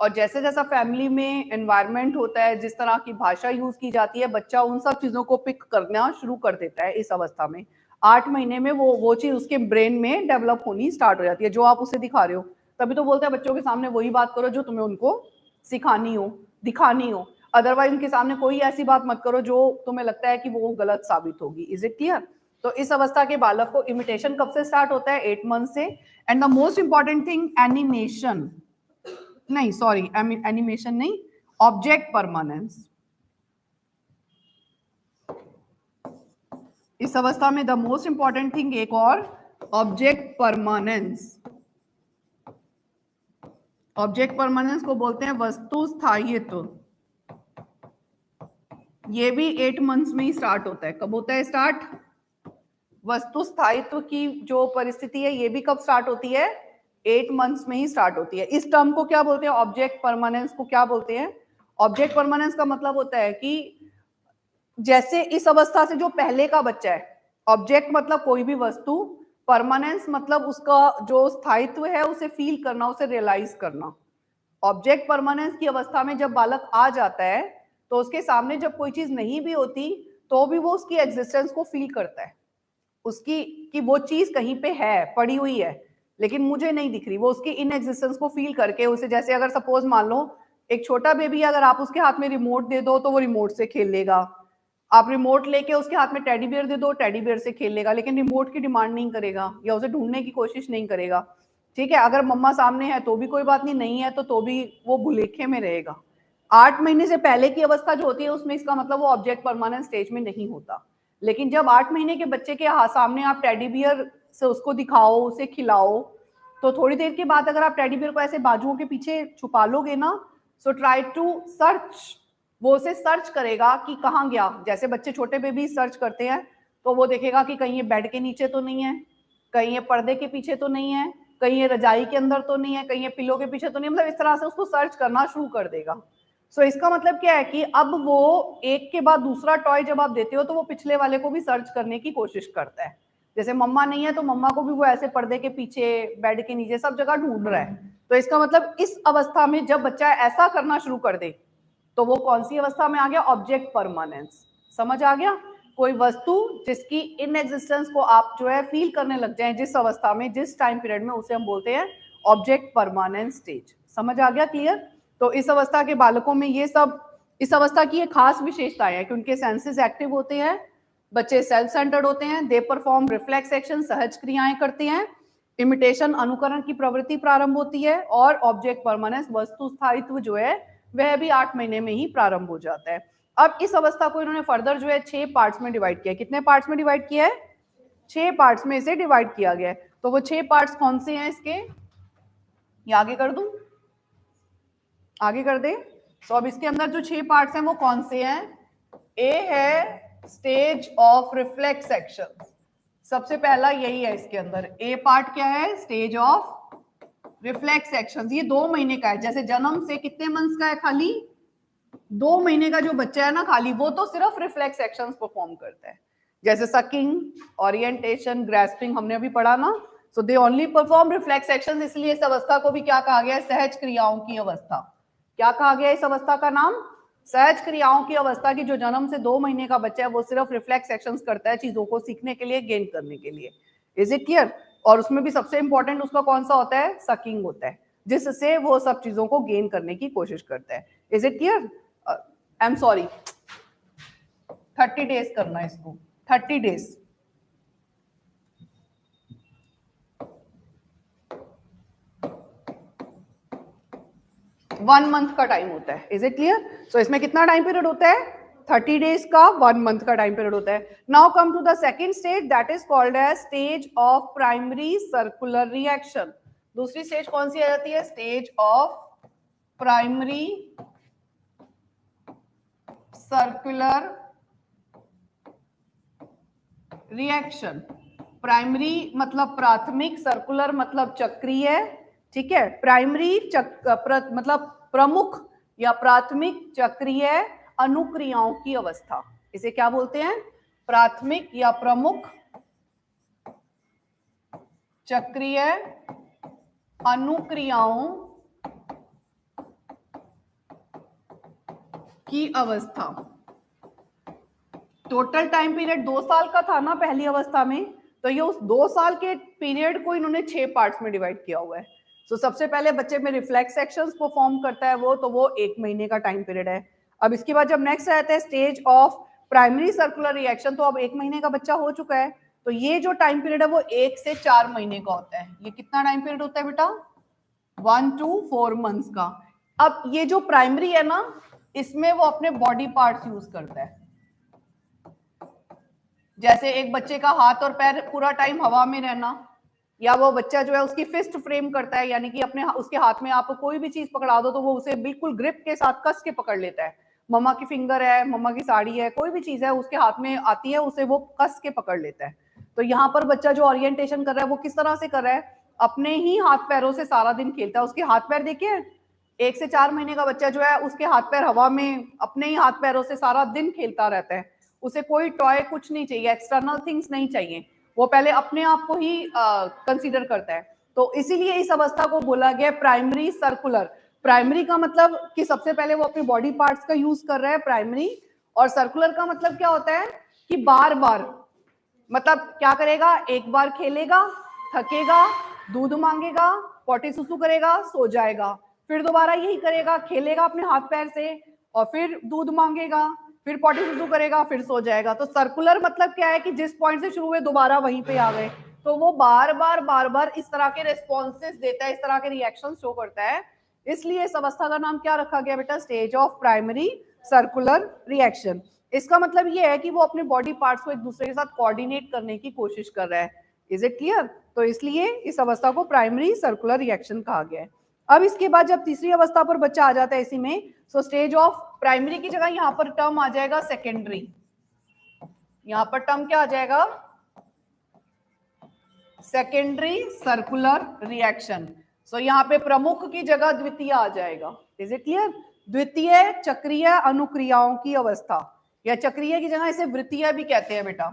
और जैसे जैसा फैमिली में एनवायरनमेंट होता है, जिस तरह की भाषा यूज की जाती है, बच्चा उन सब चीजों को पिक करना शुरू कर देता है। इस अवस्था में 8 महीने में वो चीज उसके ब्रेन में डेवलप होनी स्टार्ट हो जाती है, जो आप उसे दिखा रहे हो। तभी तो बोलते हैं बच्चों के सामने वही बात करो जो तुम्हें उनको सिखानी हो, दिखानी हो, अदरवाइज उनके सामने कोई ऐसी बात मत करो जो तुम्हें लगता है कि वो गलत साबित होगी। Is it clear? तो इस अवस्था के बालक को इमिटेशन कब से स्टार्ट होता है, 8 मंथ से। And the most important thing, animation नहीं, सॉरी, एनिमेशन नहीं, ऑब्जेक्ट परमानेंस। इस अवस्था में द मोस्ट इंपॉर्टेंट थिंग एक और, ऑब्जेक्ट परमानेंस। ऑब्जेक्ट परमानेंस को बोलते हैं वस्तु स्थायित्व। ये भी 8 मंथ्स में ही स्टार्ट होता है। कब होता है स्टार्ट, वस्तु स्थायित्व की जो परिस्थिति है ये भी कब स्टार्ट होती है, 8 मंथ्स में ही स्टार्ट होती है। इस टर्म को क्या बोलते हैं, ऑब्जेक्ट परमानेंस को क्या बोलते हैं। ऑब्जेक्ट परमानेंस का मतलब होता है कि जैसे इस अवस्था से जो पहले का बच्चा है, ऑब्जेक्ट मतलब कोई भी वस्तु, परमानेंस मतलब उसका जो स्थायित्व है उसे फील करना, उसे रियलाइज करना। ऑब्जेक्ट परमानेंस की अवस्था में जब बालक आ जाता है तो उसके सामने जब कोई चीज नहीं भी होती तो भी वो उसकी एग्जिस्टेंस को फील करता है, उसकी कि वो चीज कहीं पे है, पड़ी हुई है, लेकिन मुझे नहीं दिख रही। वो उसकी इन एग्जिस्टेंस को फील करके उसे, जैसे अगर सपोज मान लो एक छोटा बेबी, अगर आप उसके हाथ में रिमोट दे दो तो वो रिमोट से खेल लेगा। आप रिमोट लेके उसके हाथ में टेडी बियर दे दो, टेडी बियर से खेल लेगा, लेकिन रिमोट की डिमांड नहीं करेगा या उसे ढूंढने की कोशिश नहीं करेगा। ठीक है, अगर मम्मा सामने है तो भी कोई बात नहीं, नहीं है तो भी वो भुलेखे में रहेगा। 8 महीने से पहले की अवस्था जो होती है उसमें इसका मतलब वो ऑब्जेक्ट परमानेंट स्टेज में नहीं होता। लेकिन जब 8 महीने के बच्चे के सामने आप टेडी बियर से उसको दिखाओ, उसे खिलाओ, तो थोड़ी देर के बाद अगर आप टेडी बियर को ऐसे बाजुओं के पीछे छुपा लोगे ना, सो ट्राई टू सर्च, वो उसे सर्च करेगा कि कहाँ गया। जैसे बच्चे छोटे बेबी सर्च करते हैं तो वो देखेगा कि कहीं ये बेड के नीचे तो नहीं है, कहीं ये पर्दे के पीछे तो नहीं है, कहीं ये रजाई के अंदर तो नहीं है, कहीं ये पिलो के पीछे तो नहीं, मतलब इस तरह से उसको सर्च करना शुरू कर देगा। सो इसका मतलब क्या है कि अब वो एक के बाद दूसरा टॉय जब आप देते हो तो वो पिछले वाले को भी सर्च करने की कोशिश करता है। जैसे मम्मा नहीं है तो मम्मा को भी वो ऐसे पर्दे के पीछे, बेड के नीचे, सब जगह ढूंढ रहा है। तो इसका मतलब इस अवस्था में जब बच्चा ऐसा करना शुरू कर दे तो वो कौन सी अवस्था में आ गया, ऑब्जेक्ट परमानेंस। समझ आ गया? कोई वस्तु जिसकी इन एग्जिस्टेंस को आप जो है फील करने लग जाए जिस अवस्था में, जिस टाइम पीरियड में, उसे हम बोलते हैं ऑब्जेक्ट परमानेंस स्टेज। समझ आ गया? क्लियर? तो इस अवस्था के बालकों में ये सब, इस अवस्था की एक खास विशेषताएं है कि उनके सेंसेस एक्टिव होते हैं, बच्चे सेल्फ सेंटर्ड होते हैं, दे परफॉर्म रिफ्लेक्स एक्शन, सहज क्रियाएं करते हैं, इमिटेशन अनुकरण की प्रवृत्ति प्रारंभ होती है, और ऑब्जेक्ट परमानेंस वस्तु स्थायित्व जो है वह भी 8 महीने में ही प्रारंभ हो जाता है। अब इस अवस्था को इन्होंने फर्दर जो है 6 पार्ट्स में डिवाइड किया। कितने पार्ट्स में डिवाइड किया है? 6 पार्ट्स में इसे डिवाइड किया गया है। तो वो 6 पार्ट्स कौन से हैं इसके, ये आगे कर दूं, आगे कर दे। तो अब इसके अंदर जो 6 पार्ट्स हैं वो कौन से हैं, ए है स्टेज ऑफ रिफ्लेक्स एक्शन। सबसे पहला यही है इसके अंदर, ए पार्ट क्या है, स्टेज ऑफ रिफ्लेक्स एक्शन। ये 2 महीने का है, जैसे जन्म से कितने मंथ्स का है, खाली 2 महीने का जो बच्चा है ना खाली, वो तो सिर्फ रिफ्लेक्स एक्शंस परफॉर्म करता है, जैसे सकिंग, ओरिएंटेशन, ग्रैस्पिंग हमने अभी पढ़ा ना। So they only perform reflex actions, इसलिए इस अवस्था को भी क्या कहा गया है, सहज क्रियाओं की अवस्था। क्या कहा गया इस अवस्था का नाम, सहज क्रियाओं की अवस्था की। जो जन्म से 2 महीने का बच्चा है वो सिर्फ रिफ्लेक्स एक्शंस करता है चीजों को सीखने के लिए, गेन करने के लिए। Is it clear? और उसमें भी सबसे इंपॉर्टेंट उसका कौन सा होता है, सकिंग होता है, जिससे वो सब चीजों को गेन करने की कोशिश करता है। Is it clear? I am sorry, 30 days करना है इसको, 30 डेज। वन मंथ का टाइम होता है। Is it clear? सो इसमें कितना टाइम पीरियड होता है, 30 डेज का, 1 मंथ का टाइम पीरियड होता है। Now come to the second stage, that is called as stage of primary circular reaction. दूसरी स्टेज कौन सी आ जाती है, stage of primary circular reaction. Primary मतलब प्राथमिक, सर्कुलर मतलब चक्रीय, ठीक है। प्राइमरी मतलब प्रमुख या प्राथमिक चक्रीय अनुक्रियाओं की अवस्था, इसे क्या बोलते हैं, प्राथमिक या प्रमुख चक्रीय अनुक्रियाओं की अवस्था। टोटल टाइम पीरियड 2 साल का था ना पहली अवस्था में, तो ये उस 2 साल के पीरियड को इन्होंने 6 पार्ट्स में डिवाइड किया हुआ है। तो सबसे पहले बच्चे में रिफ्लेक्स एक्शंस परफॉर्म करता है वो, तो वो 1 महीने का टाइम पीरियड है। अब इसके बाद जब नेक्स्ट आता है stage of primary circular reaction, तो अब 1 महीने का बच्चा हो चुका है, तो ये जो टाइम पीरियड है वो 1 से 4 महीने का होता है। ये कितना टाइम पीरियड होता है बेटा, 1 to 4 मंथ्स का। अब ये जो प्राइमरी है ना, इसमें वो अपने बॉडी पार्ट्स यूज करता है। जैसे एक बच्चे का हाथ और पैर पूरा टाइम हवा में रहना, या वो बच्चा जो है उसकी फिस्ट फ्रेम करता है, यानी कि अपने उसके हाथ में आप कोई भी चीज पकड़ा दो तो वो उसे बिल्कुल ग्रिप के साथ कस के पकड़ लेता है। मम्मा की फिंगर है, मम्मा की साड़ी है, कोई भी चीज है उसके हाथ में आती है, उसे वो कस के पकड़ लेता है। तो यहाँ पर बच्चा जो ओरिएंटेशन कर रहा है वो किस तरह से कर रहा है, अपने ही हाथ पैरों से सारा दिन खेलता है। उसके हाथ पैर देखिए, 1 से 4 महीने का बच्चा जो है उसके हाथ पैर हवा में अपने ही हाथ पैरों से सारा दिन खेलता रहता है। उसे कोई टॉय कुछ नहीं चाहिए, एक्सटर्नल थिंग्स नहीं चाहिए, वो पहले अपने आप को ही कंसीडर करता है। तो इसीलिए इस अवस्था को बोला गया प्राइमरी सर्कुलर। प्राइमरी का मतलब कि सबसे पहले वो अपने बॉडी पार्ट्स का यूज कर रहा है, प्राइमरी। और सर्कुलर का मतलब क्या होता है कि बार बार, मतलब क्या करेगा, एक बार खेलेगा, थकेगा, दूध मांगेगा, पोटी सुसु करेगा, सो जाएगा, फिर दोबारा यही करेगा, खेलेगा अपने हाथ पैर से, और फिर दूध मांगेगा, फिर पोटी सुसु करेगा, फिर सो जाएगा। तो सर्कुलर मतलब क्या है कि जिस पॉइंट से शुरू हुए दोबारा वहीं पे आ गए। तो वो बार बार इस तरह के रिस्पॉन्सेस देता है, इस तरह के रिएक्शन शो करता है। इसलिए इस अवस्था का नाम क्या रखा गया बेटा, stage of primary circular reaction. इसका मतलब ये है कि वो अपने बॉडी पार्ट्स को एक दूसरे के साथ कोऑर्डिनेट करने की कोशिश कर रहा है। Is it clear? तो इसलिए इस अवस्था को प्राइमरी सर्कुलर रिएक्शन कहा गया है। अब इसके बाद जब तीसरी अवस्था पर बच्चा आ जाता है इसी में, सो स्टेज ऑफ प्राइमरी की जगह यहाँ पर टर्म आ जाएगा सेकेंडरी। यहाँ पर टर्म क्या आ जाएगा, सेकेंडरी सर्कुलर रिएक्शन। सो यहाँ पे प्रमुख की जगह द्वितीय आ जाएगा। Is it clear? द्वितीय चक्रीय अनुक्रियाओं की अवस्था, या चक्रीय की जगह इसे वृत्तीय भी कहते हैं बेटा।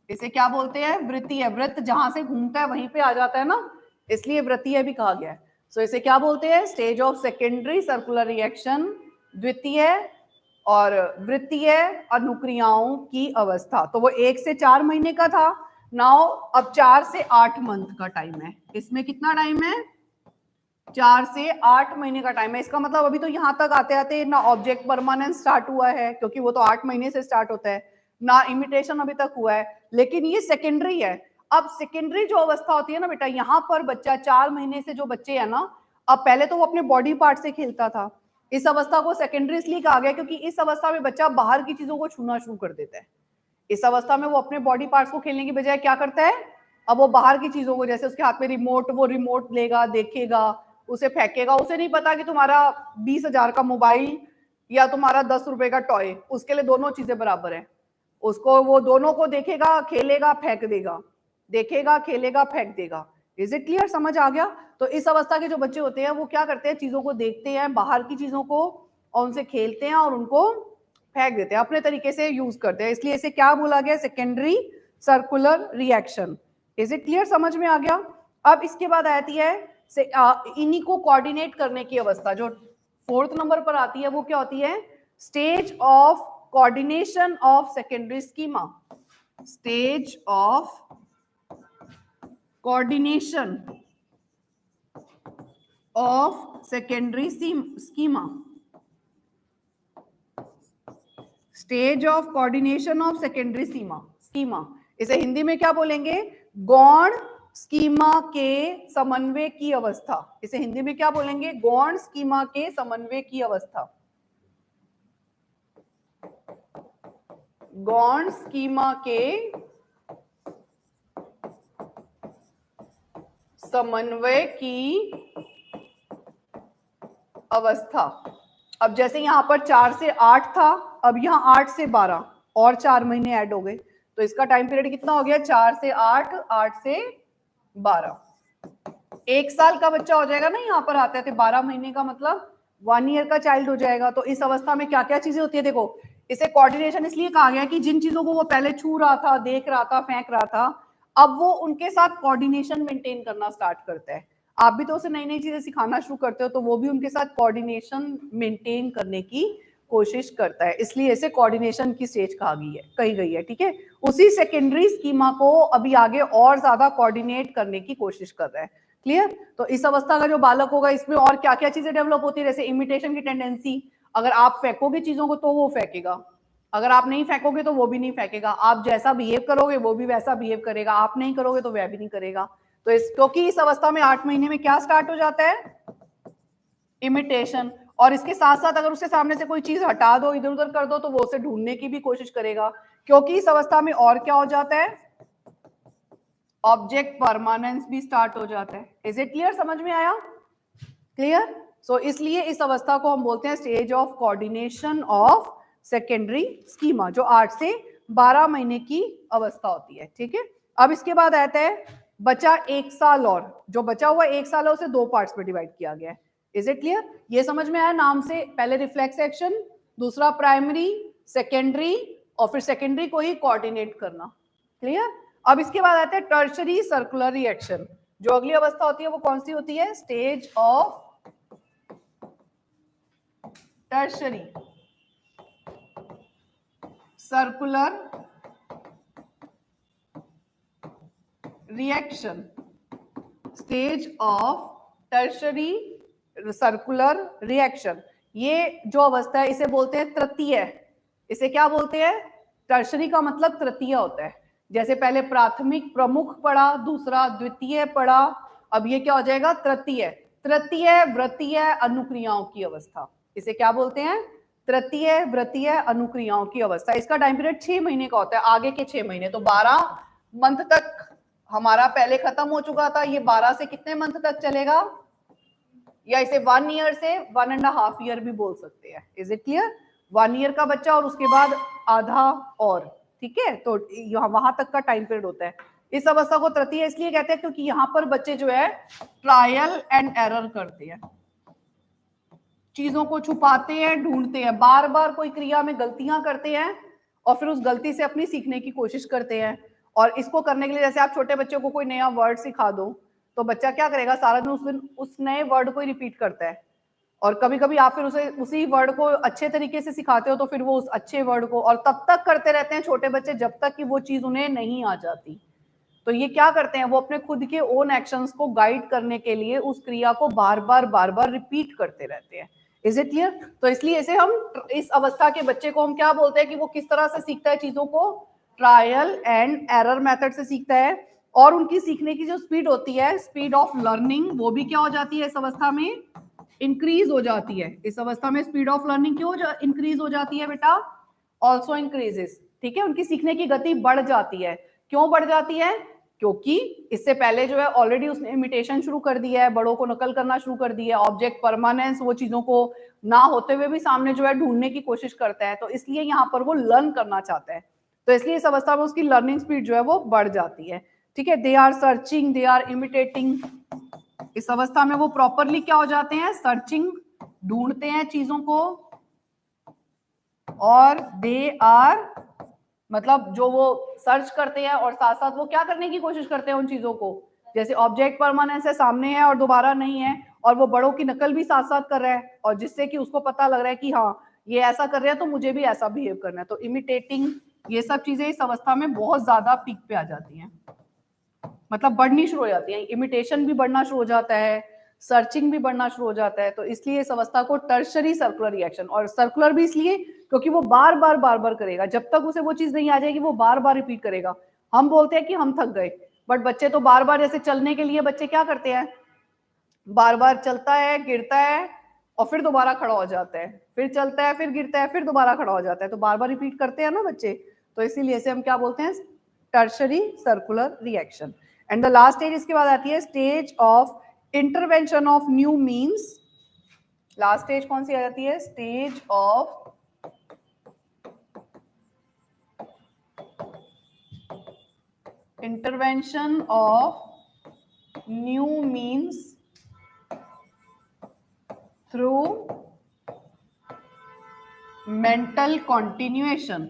इसे क्या बोलते हैं, वृत्तीय। वृत्त जहां से घूमता है वहीं पे आ जाता है ना, इसलिए वृत्तीय भी कहा गया है। सो इसे क्या बोलते हैं, stage of secondary circular reaction, द्वितीय और वृत्तीय अनुक्रियाओं की अवस्था। तो वो 1 से 4 महीने का था, नाउ अब 4 से 8 मंथ का टाइम है। इसमें कितना टाइम है, 4 से 8 महीने का टाइम है। इसका मतलब अभी तो यहाँ तक आते आते ना ऑब्जेक्ट परमानेंस स्टार्ट हुआ है, क्योंकि वो तो 8 महीने से स्टार्ट होता है, ना इमिटेशन अभी तक हुआ है, लेकिन ये सेकेंडरी है। अब सेकेंडरी जो अवस्था होती है ना बेटा, यहाँ पर बच्चा 4 महीने से जो बच्चे है ना, अब पहले तो वो अपने बॉडी पार्ट से खेलता था। इस अवस्था को सेकेंडरी इसलिए कहा गया क्योंकि इस अवस्था में बच्चा बाहर की चीजों को छूना शुरू कर देता है। इस अवस्था में वो अपने बॉडी पार्ट्स को खेलने की बजाय क्या करता है, अब वो बाहर की चीजों को, जैसे उसके हाथ में रिमोट, वो रिमोट लेगा, देखेगा, उसे फेंकेगा। उसे नहीं पता कि तुम्हारा 20,000 का मोबाइल या तुम्हारा 10 रुपए का टॉय, उसके लिए दोनों चीजें बराबर है। उसको वो दोनों को देखेगा, खेलेगा, फेंक देगा, देखेगा, खेलेगा, फेंक देगा। Is it clear? समझ आ गया? तो इस अवस्था के जो बच्चे होते हैं वो क्या करते हैं, चीजों को देखते हैं, बाहर की चीजों को, और उनसे खेलते हैं और उनको फेंक देते हैं, अपने तरीके से यूज करते हैं। इसलिए इसे क्या बोला गया? Secondary circular reaction. Is it clear? समझ में आ गया? अब इसके बाद आती है इन्हीं को कोऑर्डिनेट करने की अवस्था, जो 4th नंबर पर आती है, वो क्या होती है? Stage of coordination of secondary schema. Stage of coordination of secondary schema. Stage of coordination of secondary schema, इसे हिंदी में क्या बोलेंगे? गौण स्कीमा के समन्वय की अवस्था। इसे हिंदी में क्या बोलेंगे? गौण स्कीमा के समन्वय की अवस्था। गौण स्कीमा के समन्वय की अवस्था। अब जैसे यहां पर 4 से 8 था, अब यहां 8 से 12 और 4 महीने ऐड हो गए, तो इसका टाइम पीरियड कितना हो गया? 4 से 8, 8 से 12, 1 साल का बच्चा हो जाएगा ना। यहाँ पर आते थे 12 महीने का मतलब 1 ईयर का चाइल्ड हो जाएगा। तो इस अवस्था में क्या क्या चीजें होती है? देखो, इसे कोऑर्डिनेशन इसलिए कहा गया कि जिन चीजों को वो पहले छू रहा था, देख रहा था, फेंक रहा था, अब वो उनके साथ कोऑर्डिनेशन मेंटेन करना स्टार्ट करता है। आप भी तो उसे नई नई चीजें सिखाना शुरू करते हो, तो वो भी उनके साथ कोऑर्डिनेशन मेंटेन करने की कोशिश करता है। इसलिए इसे कोऑर्डिनेशन की स्टेज कही गई है। ठीक है, उसी सेकेंडरी स्कीमा को अभी आगे और ज्यादा कोऑर्डिनेट करने की कोशिश कर रहा है। क्लियर? तो इस अवस्था का जो बालक होगा, इसमें और क्या क्या चीजें डेवलप होती है? जैसे इमिटेशन की टेंडेंसी। अगर आप फेंकोगे चीजों को तो वो फेंकेगा, अगर आप नहीं फेंकोगे तो वो भी नहीं फेंकेगा। आप जैसा बिहेव करोगे वो भी वैसा बिहेव करेगा, आप नहीं करोगे तो वह भी नहीं करेगा। तो क्योंकि इस अवस्था में 8 महीने में क्या स्टार्ट हो जाता है? इमिटेशन। और इसके साथ साथ अगर उसके सामने से कोई चीज हटा दो, इधर उधर कर दो, तो वो उसे ढूंढने की भी कोशिश करेगा। क्योंकि इस अवस्था में और क्या हो जाता है? ऑब्जेक्ट परमानेंस भी स्टार्ट हो जाता है। Is it clear? समझ में आया? क्लियर? सो इसलिए इस अवस्था को हम बोलते हैं stage of coordination of secondary schema, जो 8 से 12 महीने की अवस्था होती है। ठीक है, अब इसके बाद आता है बचा 1 साल, और जो बचा हुआ 1 साल है उसे 2 पार्ट्स में डिवाइड किया गया है। Is it clear? ये समझ में आया नाम से? पहले रिफ्लेक्स एक्शन, दूसरा प्राइमरी, सेकेंडरी, और फिर सेकेंडरी को ही कोऑर्डिनेट करना। क्लियर? अब इसके बाद आता है टर्शरी सर्कुलर रिएक्शन। जो अगली अवस्था होती है वो कौन सी होती है? Stage of tertiary circular reaction. Stage of tertiary circular reaction, ये जो अवस्था है इसे बोलते हैं तृतीय। इसे क्या बोलते हैं? टर्शरी का मतलब तृतीय होता है। जैसे पहले प्राथमिक प्रमुख पढ़ा, दूसरा द्वितीय पढ़ा, अब ये क्या हो जाएगा? तृतीय। तृतीय व्रतीय अनुक्रियाओं की अवस्था, इसे क्या बोलते हैं? तृतीय व्रतीय अनुक्रियाओं की अवस्था। इसका टाइम पीरियड 6 महीने का होता है, आगे के 6 महीने। तो 12 मंथ तक हमारा पहले खत्म हो चुका था, ये 12 से कितने मंथ तक चलेगा? या इसे 1 ईयर से 1.5 ईयर भी बोल सकते हैं। Is it clear? 1 ईयर का बच्चा और उसके बाद आधा और। ठीक है, तो वहां तक का टाइम पीरियड होता है। इस अवस्था को तृतीय इसलिए कहते हैं क्योंकि यहाँ पर बच्चे जो है ट्रायल एंड एरर करते हैं, चीजों को छुपाते हैं, ढूंढते हैं, बार बार कोई क्रिया में गलतियां करते हैं और फिर उस गलती से अपनी सीखने की कोशिश करते हैं। और इसको करने के लिए जैसे आप छोटे बच्चों को कोई नया वर्ड सिखा दो, तो बच्चा क्या करेगा? सारा दिन उस नए वर्ड को ही रिपीट करता है। और कभी कभी आप फिर उसे उसी वर्ड को अच्छे तरीके से सिखाते हो, तो फिर वो उस अच्छे वर्ड को और तब तक करते रहते हैं छोटे बच्चे जब तक कि वो चीज उन्हें नहीं आ जाती। तो ये क्या करते हैं? वो अपने खुद के ओन एक्शंस को गाइड करने के लिए उस क्रिया को बार बार रिपीट करते रहते हैं। Is it clear? तो इसलिए इसे हम इस अवस्था के बच्चे को हम क्या बोलते हैं कि वो किस तरह से सीखता है चीजों को? ट्रायल एंड एरर मेथड से सीखता है। और उनकी सीखने की जो स्पीड होती है, स्पीड ऑफ लर्निंग, वो भी क्या हो जाती है? इस अवस्था में इंक्रीज हो जाती है। इस अवस्था में स्पीड ऑफ लर्निंग क्यों इंक्रीज हो जाती है बेटा? Also increases. ठीक है, उनकी सीखने की गति बढ़ जाती है। क्यों बढ़ जाती है? क्योंकि इससे पहले जो है ऑलरेडी उसने इमिटेशन शुरू कर दिया है, बड़ों को नकल करना शुरू कर दिया है, ऑब्जेक्ट परमानेंस, वो चीजों को ना होते हुए भी सामने जो है ढूंढने की कोशिश करता है। तो इसलिए यहाँ पर वो लर्न करना चाहता है। तो तो इसलिए इस अवस्था में उसकी लर्निंग स्पीड जो है वो बढ़ जाती है, ठीक है। They are searching, they are imitating, इस अवस्था में वो प्रॉपरली क्या हो जाते हैं, सर्चिंग, ढूंढते हैं चीजों को, और दे आर मतलब जो वो सर्च करते हैं और साथ साथ वो क्या करने की कोशिश करते हैं उन चीजों को, जैसे ऑब्जेक्ट परमानेंस है, सामने है और दोबारा नहीं है, और वो बड़ों की नकल भी साथ साथ कर रहा है, और जिससे कि उसको पता लग रहा है कि हाँ ये ऐसा कर रहे हैं तो मुझे भी ऐसा बिहेव करना है। तो इमिटेटिंग, ये सब चीजें इस अवस्था में बहुत ज्यादा पीक पे आ जाती हैं, मतलब बढ़नी शुरू हो जाती है। इमिटेशन भी बढ़ना शुरू हो जाता है, सर्चिंग भी बढ़ना शुरू हो जाता है। तो इसलिए इस अवस्था को टर्शरी सर्कुलर रिएक्शन, और सर्कुलर भी इसलिए क्योंकि वो बार बार करेगा, जब तक उसे वो चीज नहीं आ जाएगी वो बार बार रिपीट करेगा। हम बोलते हैं कि हम थक गए, बट बच्चे तो बार बार, जैसे चलने के लिए बच्चे क्या करते हैं, बार बार चलता है, गिरता है और फिर दोबारा खड़ा हो जाता है, फिर चलता है, फिर गिरता है, फिर दोबारा खड़ा हो जाता है, तो बार बार रिपीट करते हैं ना बच्चे। तो इसीलिए इसे हम क्या बोलते हैं, tertiary circular reaction. And the last stage इसके बाद आती है stage of intervention of new means. Last stage कौन सी आ जाती है, stage of intervention of new means through mental continuation।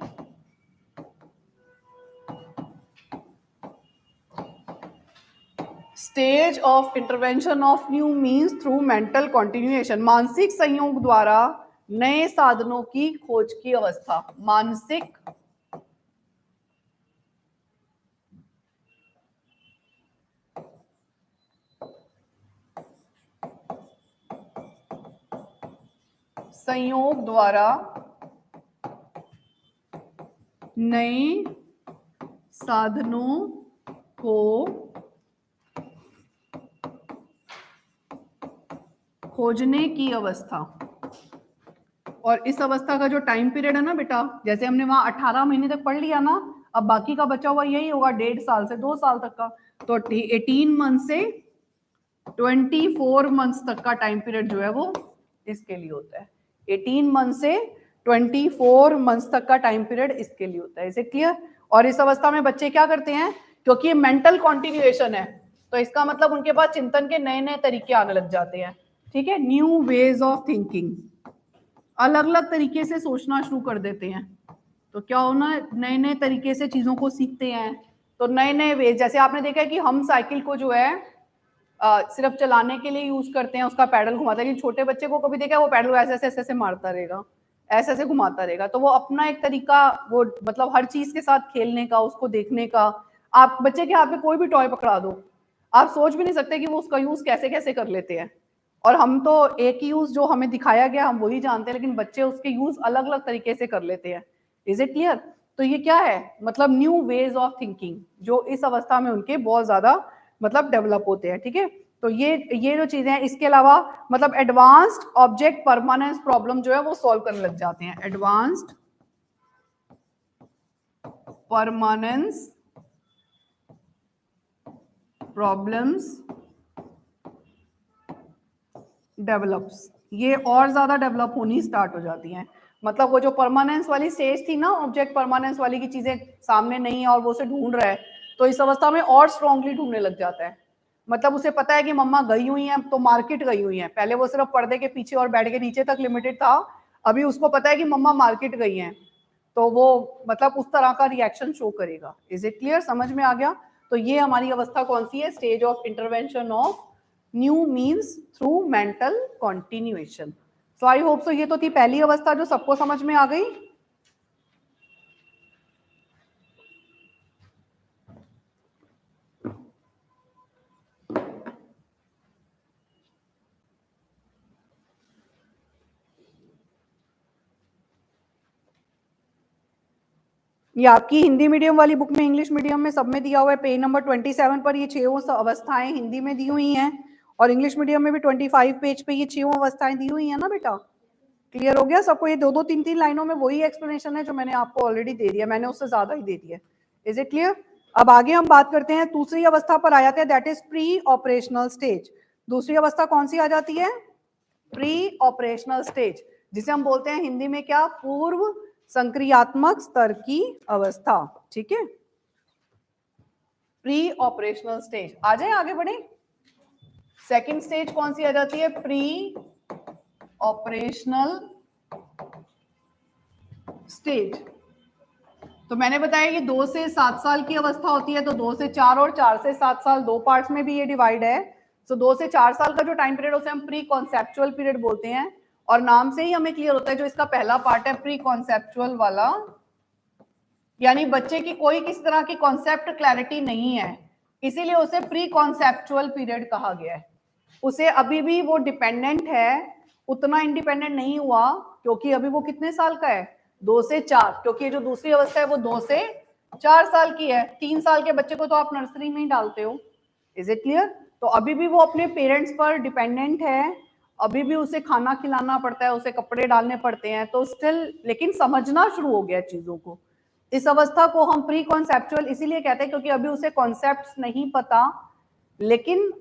Stage of intervention of new means through mental continuation, मानसिक संयोग द्वारा नए साधनों की खोज की अवस्था। मानसिक संयोग द्वारा नए साधनों को खोजने की अवस्था। और इस अवस्था का जो टाइम पीरियड है ना बेटा, जैसे हमने वहां 18 महीने तक पढ़ लिया ना, अब बाकी का बचा हुआ यही होगा 1.5 साल से 2 साल तक का। तो 18 मंथ से 24 मंथ्स तक का टाइम पीरियड जो है वो इसके लिए होता है। 18 मंथ से 24 मंथ्स तक का टाइम पीरियड इसके लिए होता है। इसे क्लियर? और इस अवस्था में बच्चे क्या करते हैं, क्योंकि ये मेंटल कॉन्टिन्यूएशन है, तो इसका मतलब उनके पास चिंतन के नए नए तरीके आने लग जाते हैं, ठीक है। न्यू वेज ऑफ थिंकिंग, अलग अलग तरीके से सोचना शुरू कर देते हैं। तो क्या होना, नए नए तरीके से चीजों को सीखते हैं। तो नए नए वे, जैसे आपने देखा है कि हम साइकिल को जो है सिर्फ चलाने के लिए यूज करते हैं, उसका पैडल घुमाते हैं, लेकिन छोटे बच्चे को कभी देखा है वो पैडल ऐसे ऐसे ऐसे मारता रहेगा, ऐसे ऐसे घुमाता रहेगा। तो वो अपना एक तरीका, वो मतलब हर चीज के साथ खेलने का, उसको देखने का। आप बच्चे के हाथ में कोई भी टॉय पकड़ा दो, आप सोच भी नहीं सकते कि वो उसका यूज कैसे कैसे कर लेते हैं। और हम तो एक ही यूज जो हमें दिखाया गया हम वही जानते हैं, लेकिन बच्चे उसके यूज अलग अलग तरीके से कर लेते हैं। Is it clear? तो ये क्या है, मतलब न्यू वेज ऑफ थिंकिंग जो इस अवस्था में उनके बहुत ज्यादा मतलब डेवलप होते हैं, ठीक है। तो ये जो चीजें हैं, इसके अलावा मतलब एडवांस्ड ऑब्जेक्ट परमानेंस प्रॉब्लम जो है वो सॉल्व करने लग जाते हैं। एडवांस्ड परमानेंस प्रॉब्लम्स डेवलप्स, ये और ज्यादा डेवलप होनी स्टार्ट हो जाती हैं। मतलब वो जो परमानेंस वाली स्टेज थी ना, ऑब्जेक्ट परमानेंस वाली की चीजें सामने नहीं है और वो उसे ढूंढ रहा है, तो इस अवस्था में और स्ट्रांगली ढूंढने लग जाता है। मतलब उसे पता है कि मम्मा गई हुई हैं तो मार्केट गई हुई हैं, पहले वो सिर्फ पर्दे के पीछे और बेड के नीचे तक लिमिटेड था, अभी उसको पता है कि मम्मा मार्केट गई हैं, तो वो मतलब उस तरह का रिएक्शन शो करेगा। Is it clear? समझ में आ गया? तो ये हमारी अवस्था कौन सी है, stage of intervention of new means through mental continuation. So I hope so ये तो थी पहली अवस्था जो सबको समझ में आ गई। ये आपकी हिंदी मीडियम वाली बुक में, इंग्लिश मीडियम में सब में दिया हुआ है, पेज नंबर 27 पर ये 6 अवस्थाएं हिंदी में दी हुई हैं, और इंग्लिश मीडियम में भी 25 पेज पे ये 6 अवस्थाएं दी हुई हैं ना बेटा। क्लियर हो गया सबको? ये 2-2, 3-3 लाइनों में वही एक्सप्लेनेशन है जो मैंने आपको ऑलरेडी दे दिया, मैंने उससे ज्यादा ही दे दिया। Is it clear? अब आगे हम बात करते हैं दूसरी अवस्था पर आ जाते हैं, that is pre operational stage. दूसरी अवस्था कौन सी आ जाती है? प्री ऑपरेशनल स्टेज, जिसे हम बोलते हैं हिंदी में क्या, पूर्व संक्रियात्मक स्तर की अवस्था, ठीक है। प्री ऑपरेशनल स्टेज आ जाए, आगे बढ़े। सेकंड स्टेज कौन सी आ जाती है? Pre operational stage. तो मैंने बताया कि 2 से 7 साल की अवस्था होती है, तो 2 से 4 और 4 से 7 साल, दो पार्ट्स में भी ये डिवाइड है। तो 2 से 4 साल का जो टाइम पीरियड उसे हम प्री कॉन्सेप्चुअल पीरियड बोलते हैं, और नाम से ही हमें क्लियर होता है जो इसका पहला पार्ट है प्री कॉन्सेप्चुअल वाला, यानी बच्चे की कोई किसी तरह की कॉन्सेप्ट क्लैरिटी नहीं है, इसीलिए उसे प्री कॉन्सेप्चुअल पीरियड कहा गया है। उसे अभी भी वो डिपेंडेंट है, उतना इंडिपेंडेंट नहीं हुआ, क्योंकि अभी वो कितने साल का है? 2 से 4, क्योंकि जो दूसरी अवस्था है वो 2 से 4 साल की है। 3 साल के बच्चे को तो आप नर्सरी में ही डालते हो। Is it clear? तो अभी भी वो अपने पेरेंट्स पर डिपेंडेंट है, अभी भी उसे खाना खिलाना पड़ता है, उसे कपड़े डालने पड़ते हैं, तो स्टिल लेकिन समझना शुरू हो गया चीजों को। इस अवस्था को हम प्री कॉन्सेप्चुअल इसीलिए कहते हैं क्योंकि अभी उसे कॉन्सेप्ट्स नहीं पता, लेकिन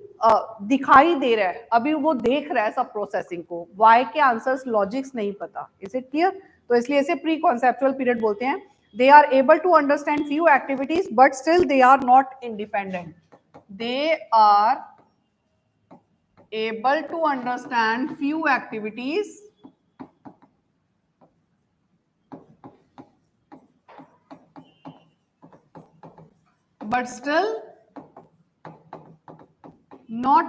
दिखाई दे रहा है, अभी वो देख रहा है सब प्रोसेसिंग को, वाई के आंसर्स लॉजिक्स नहीं पता। Is it clear? तो इसलिए इसे प्री कॉन्सेप्चुअल पीरियड बोलते हैं। They are able to understand few activities but still they are not independent. They are able to understand few activities but still not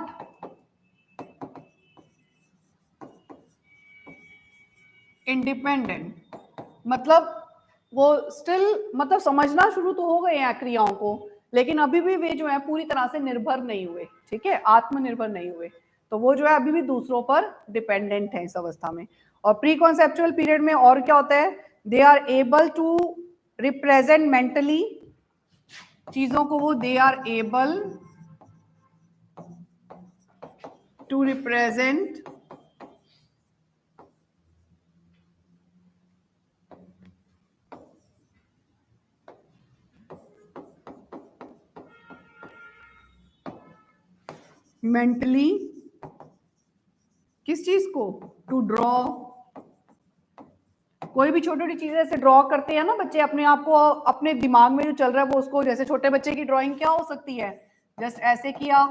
independent। मतलब वो स्टिल मतलब समझना शुरू तो हो गए हैं क्रियाओं को, लेकिन अभी भी वे जो है पूरी तरह से निर्भर नहीं हुए, ठीक है, आत्मनिर्भर नहीं हुए, तो वो जो है अभी भी दूसरों पर डिपेंडेंट है इस अवस्था में। और प्री कॉन्सेप्चुअल पीरियड में और क्या होता है? They are able to represent mentally चीजों को, वो they are able to represent mentally किस चीज को? To draw. कोई भी छोटी छोटी चीजें ऐसे ड्रॉ करते हैं ना बच्चे अपने आप को, अपने दिमाग में जो चल रहा है वो उसको, जैसे छोटे बच्चे की ड्राइंग क्या हो सकती है? जस्ट ऐसे किया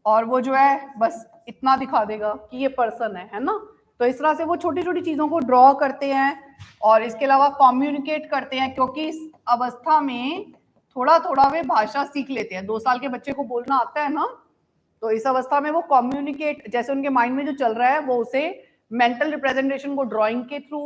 और वो जो है बस इतना दिखा देगा कि ये पर्सन है ना। तो इस तरह से वो छोटी छोटी चीजों को ड्रॉ करते हैं और इसके अलावा कम्युनिकेट करते हैं, क्योंकि इस अवस्था में थोड़ा थोड़ा वे भाषा सीख लेते हैं। 2 साल के बच्चे को बोलना आता है ना, तो इस अवस्था में वो कम्युनिकेट, जैसे उनके माइंड में जो चल रहा है वो उसे मेंटल रिप्रेजेंटेशन को ड्राइंग के थ्रू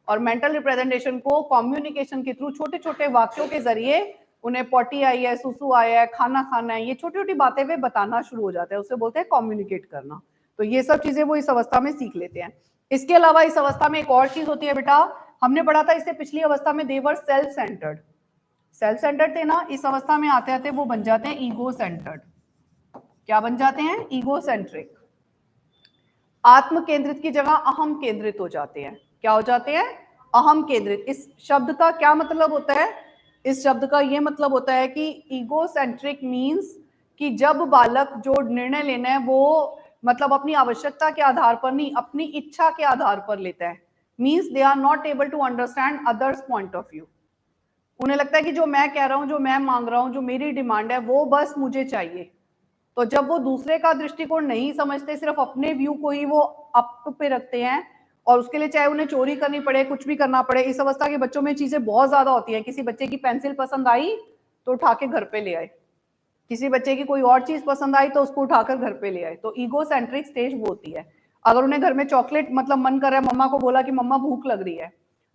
और मेंटल रिप्रेजेंटेशन को कम्युनिकेशन के थ्रू, छोटे छोटे वाक्यों के जरिए, उन्हें पोटी आई है, सुसु आया है, खाना खाना है, ये छोटी छोटी बातें वे बताना शुरू हो जाते हैं, उसे बोलते हैं कम्युनिकेट करना। तो ये सब चीजें वो इस अवस्था में सीख लेते हैं। इसके अलावा इस अवस्था में एक और चीज होती है बेटा, हमने पढ़ा था इससे पिछली अवस्था में, देवर सेल्फ सेंटर्ड। सेल्फ सेंटर्ड थे ना, इस अवस्था में आते आते वो बन जाते हैं ईगो सेंटर्ड। क्या बन जाते हैं? Ego centric. आत्म केंद्रित की जगह अहम केंद्रित हो जाते हैं। क्या हो जाते हैं? अहम केंद्रित। इस शब्द का क्या मतलब होता है? इस शब्द का यह मतलब होता है कि ईगो सेंट्रिक मीन्स कि जब बालक जो निर्णय लेना है वो मतलब अपनी आवश्यकता के आधार पर नहीं, अपनी इच्छा के आधार पर लेता है। Means they are not able to understand others point of view. उन्हें लगता है कि जो मैं कह रहा हूं, जो मैं मांग रहा हूं, जो मेरी डिमांड है वो बस मुझे चाहिए। तो जब वो दूसरे का दृष्टिकोण नहीं समझते, सिर्फ अपने व्यू को ही वो अप पे रखते हैं, और उसके लिए चाहे उन्हें चोरी करनी पड़े, कुछ भी करना पड़े। इस अवस्था के बच्चों में चीजें बहुत ज्यादा होती हैं। किसी बच्चे की पेंसिल पसंद आई तो उठा के घर पे ले आए, किसी बच्चे की कोई और चीज पसंद आई तो उसको उठाकर घर पे ले आए। तो ईगो सेंट्रिक स्टेज वो होती है। अगर उन्हें घर में चॉकलेट मतलब मन कर रहा है, मम्मा को बोला कि मम्मा भूख लग रही है,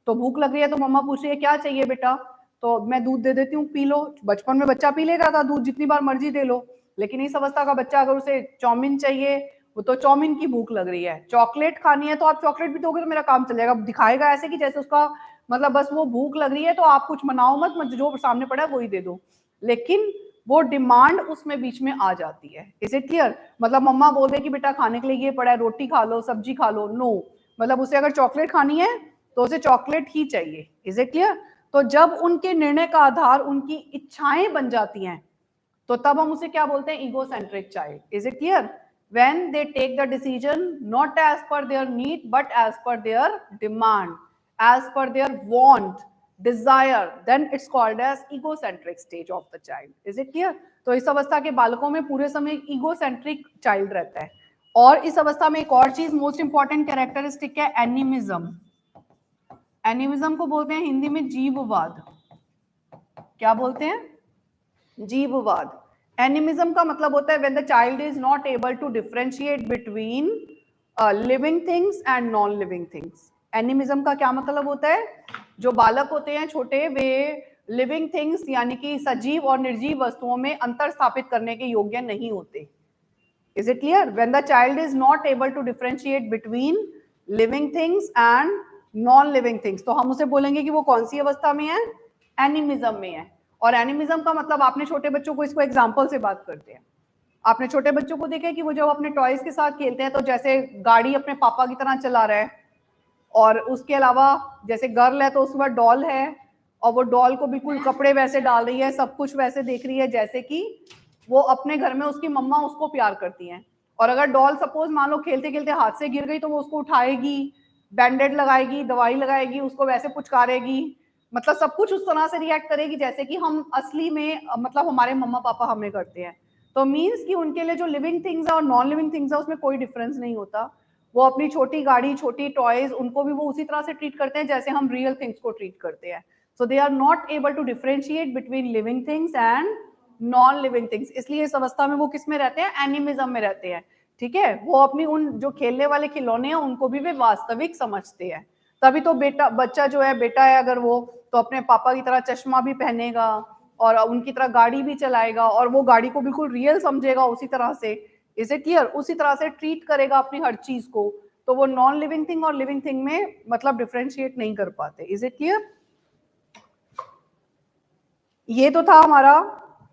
तो भूख लग रही है तो मम्मा पूछ रही है क्या चाहिए बेटा, तो मैं दूध दे देती हूँ, पी लो। बचपन में बच्चा पी लेगा था दूध, जितनी बार मर्जी दे लो। लेकिन इस अवस्था का बच्चा अगर उसे चाउमीन चाहिए, वो तो चाउमीन की भूख लग रही है, चॉकलेट खानी है तो आप चॉकलेट भी दोगे तो मेरा काम चल जाएगा। दिखाएगा ऐसे कि जैसे उसका मतलब बस वो भूख लग रही है तो आप कुछ मनाओ मत, जो सामने पड़ा है वही दे दो। लेकिन वो डिमांड उसमें बीच में आ जाती है। Is it clear? मतलब मम्मा बोल दे कि बेटा खाने के लिए ये पड़ा है, रोटी खा लो, सब्जी खा लो, नो, मतलब उसे अगर चॉकलेट खानी है तो उसे चॉकलेट ही चाहिए। Is it clear? तो जब उनके निर्णय का आधार उनकी इच्छाएं बन जाती हैं, तो तब हम उसे क्या बोलते हैं? Ego centric child. Is it clear? when they take the decision not as per their need but as per their demand, as per their want, desire, then it's called as egocentric stage of the child. Is it clear? तो इस अवस्था के बालकों में पूरे समय egocentric child रहता है. और इस अवस्था में एक और चीज मोस्ट इंपॉर्टेंट कैरेक्टरिस्टिक है एनिमिज्म. एनिमिज्म को बोलते हैं हिंदी में जीववाद. क्या बोलते हैं? जीववाद. एनिमिज्म का मतलब होता है when the child is not able to differentiate between living things and non living things. Animism का क्या मतलब होता है? जो बालक होते हैं छोटे, वे लिविंग थिंग्स यानी कि सजीव और निर्जीव वस्तुओं में अंतर स्थापित करने के योग्य नहीं होते. Is it clear? When the child is not able to differentiate between living things and non living things, तो हम उसे बोलेंगे कि वो कौन सी अवस्था में है? एनिमिज्म में है. और एनिमिज्म का मतलब, आपने छोटे बच्चों को, इसको एग्जांपल से बात करते हैं, आपने छोटे बच्चों को देखा कि वो जब अपने टॉयज के साथ खेलते हैं तो जैसे गाड़ी अपने पापा की तरह चला रहा है, और उसके अलावा जैसे गर्ल है तो उसके बाद डॉल है, और वो डॉल को बिल्कुल कपड़े वैसे डाल रही है, सब कुछ वैसे देख रही है जैसे कि वो अपने घर में उसकी मम्मा उसको प्यार करती हैं. और अगर डॉल सपोज मान लो खेलते खेलते हाथ से गिर गई तो वो उसको उठाएगी, बैंडेड लगाएगी, दवाई लगाएगी, उसको वैसे पुचकारेगी, मतलब सब कुछ उस तरह से रिएक्ट करेगी जैसे कि हम असली में, मतलब हमारे मम्मा पापा हमें करते हैं. तो मीन्स कि उनके लिए जो लिविंग थिंग्स है और नॉन लिविंग थिंग्स है उसमें कोई डिफरेंस नहीं होता. वो अपनी छोटी गाड़ी, छोटी टॉयज, उनको भी वो उसी तरह से ट्रीट करते हैं जैसे हम रियल थिंग्स को ट्रीट करते हैं. So they are not able to differentiate between living things and non living things. इसलिए इस अवस्था में वो किस में रहते हैं? एनिमिज्म में रहते हैं. ठीक है? वो अपनी उन जो खेलने वाले खिलौने हैं उनको भी वे वास्तविक समझते हैं. तभी तो बच्चा जो है, बेटा है अगर वो, तो अपने पापा की तरह चश्मा भी पहनेगा और उनकी तरह गाड़ी भी चलाएगा, और वो गाड़ी को बिल्कुल रियल समझेगा उसी तरह से. Is it clear? उसी तरह से ट्रीट करेगा अपनी हर चीज को. तो वो नॉन लिविंग थिंग और लिविंग थिंग में मतलब डिफरेंशिएट नहीं कर पाते. Is it clear? ये तो था हमारा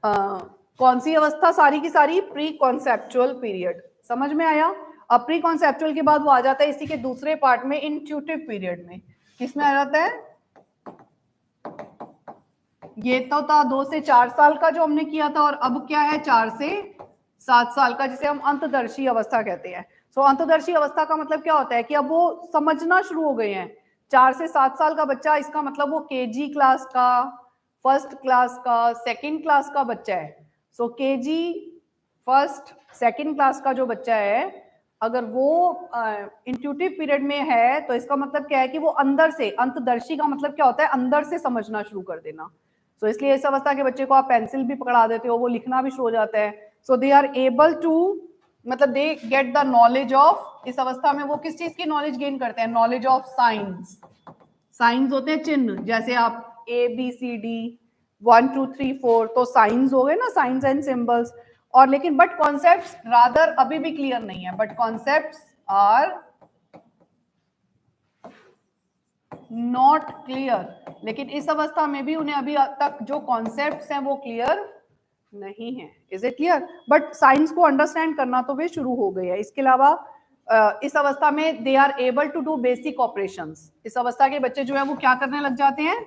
कौन सी अवस्था? सारी की सारी प्री कॉन्सेप्चुअल पीरियड. समझ में आया? अब प्री कॉन्सेप्चुअल के बाद वो आ जाता है इसी के दूसरे पार्ट में, इंट्यूटिव पीरियड में. किसमें आ जाता है? ये तो था 2 से 4 साल का जो हमने किया था, और अब क्या है? 4 से 7 साल का, जिसे हम अंतदर्शी अवस्था कहते हैं. सो अंतदर्शी अवस्था का मतलब क्या होता है कि अब वो समझना शुरू हो गए हैं. 4 से 7 साल का बच्चा, इसका मतलब वो केजी क्लास का, फर्स्ट क्लास का, सेकंड क्लास का बच्चा है. सो केजी, फर्स्ट, सेकंड क्लास का जो बच्चा है, अगर वो इंट्यूटिव पीरियड में है तो इसका मतलब क्या है कि वो अंदर से, अंतदर्शी का मतलब क्या होता है? अंदर से समझना शुरू कर देना. सो इसलिए इस अवस्था के बच्चे को आप पेंसिल भी पकड़ा देते हो, वो लिखना भी शुरू हो जाता है. सो दे आर एबल टू, मतलब they get the knowledge of, इस अवस्था में वो किस चीज की नॉलेज गेन करते हैं? Knowledge of science. साइंस होते हैं चिन्ह, जैसे आप ABCD 1 2 3 4, तो साइंस हो गए ना, साइंस एंड सिंबल्स. और लेकिन बट कॉन्सेप्ट्स रादर अभी भी क्लियर नहीं है. But concepts are not clear. लेकिन इस अवस्था में भी उन्हें अभी तक जो कॉन्सेप्ट्स हैं वो क्लियर नहीं है. Is it clear? But science को अंडरस्टैंड करना तो वे शुरू हो गए हैं. इसके अलावा इस अवस्था में they are able to do basic operations. इस अवस्था के बच्चे जो है वो क्या करने लग जाते हैं?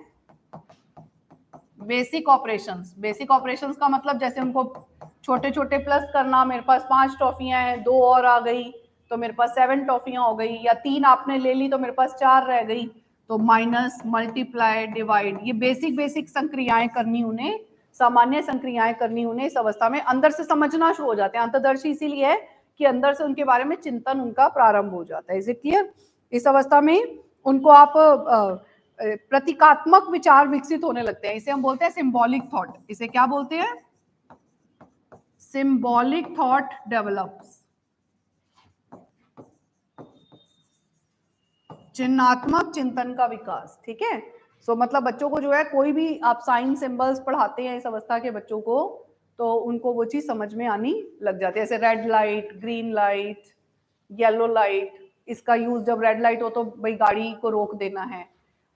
Basic operations. बेसिक ऑपरेशंस का मतलब जैसे उनको छोटे छोटे प्लस करना, मेरे पास 5 टॉफियां हैं, 2 और आ गई तो मेरे पास 7 टॉफियां हो गई, या 3 आपने ले ली तो मेरे पास 4 रह गई, तो माइनस, मल्टीप्लाई, डिवाइड, ये बेसिक बेसिक संक्रियाएं करनी उन्हें, सामान्य संक्रियाएं करनी उन्हें इस अवस्था में अंदर से समझना शुरू हो जाते हैं. अंतर्दर्शी इसीलिए है कि अंदर से उनके बारे में चिंतन उनका प्रारंभ हो जाता है. Is it clear? इस अवस्था में उनको आप प्रतीकात्मक विचार विकसित होने लगते हैं. इसे हम बोलते हैं सिंबॉलिक थॉट. इसे क्या बोलते हैं? Symbolic thought develops. चिन्हात्मक चिंतन का विकास. ठीक है? सो मतलब बच्चों को जो है, कोई भी आप साइन सिंबल्स पढ़ाते हैं इस अवस्था के बच्चों को, तो उनको वो चीज समझ में आनी लग जाती है. जैसे red light, green light, yellow light. इसका यूज जब रेड लाइट हो तो भाई गाड़ी को रोक देना है,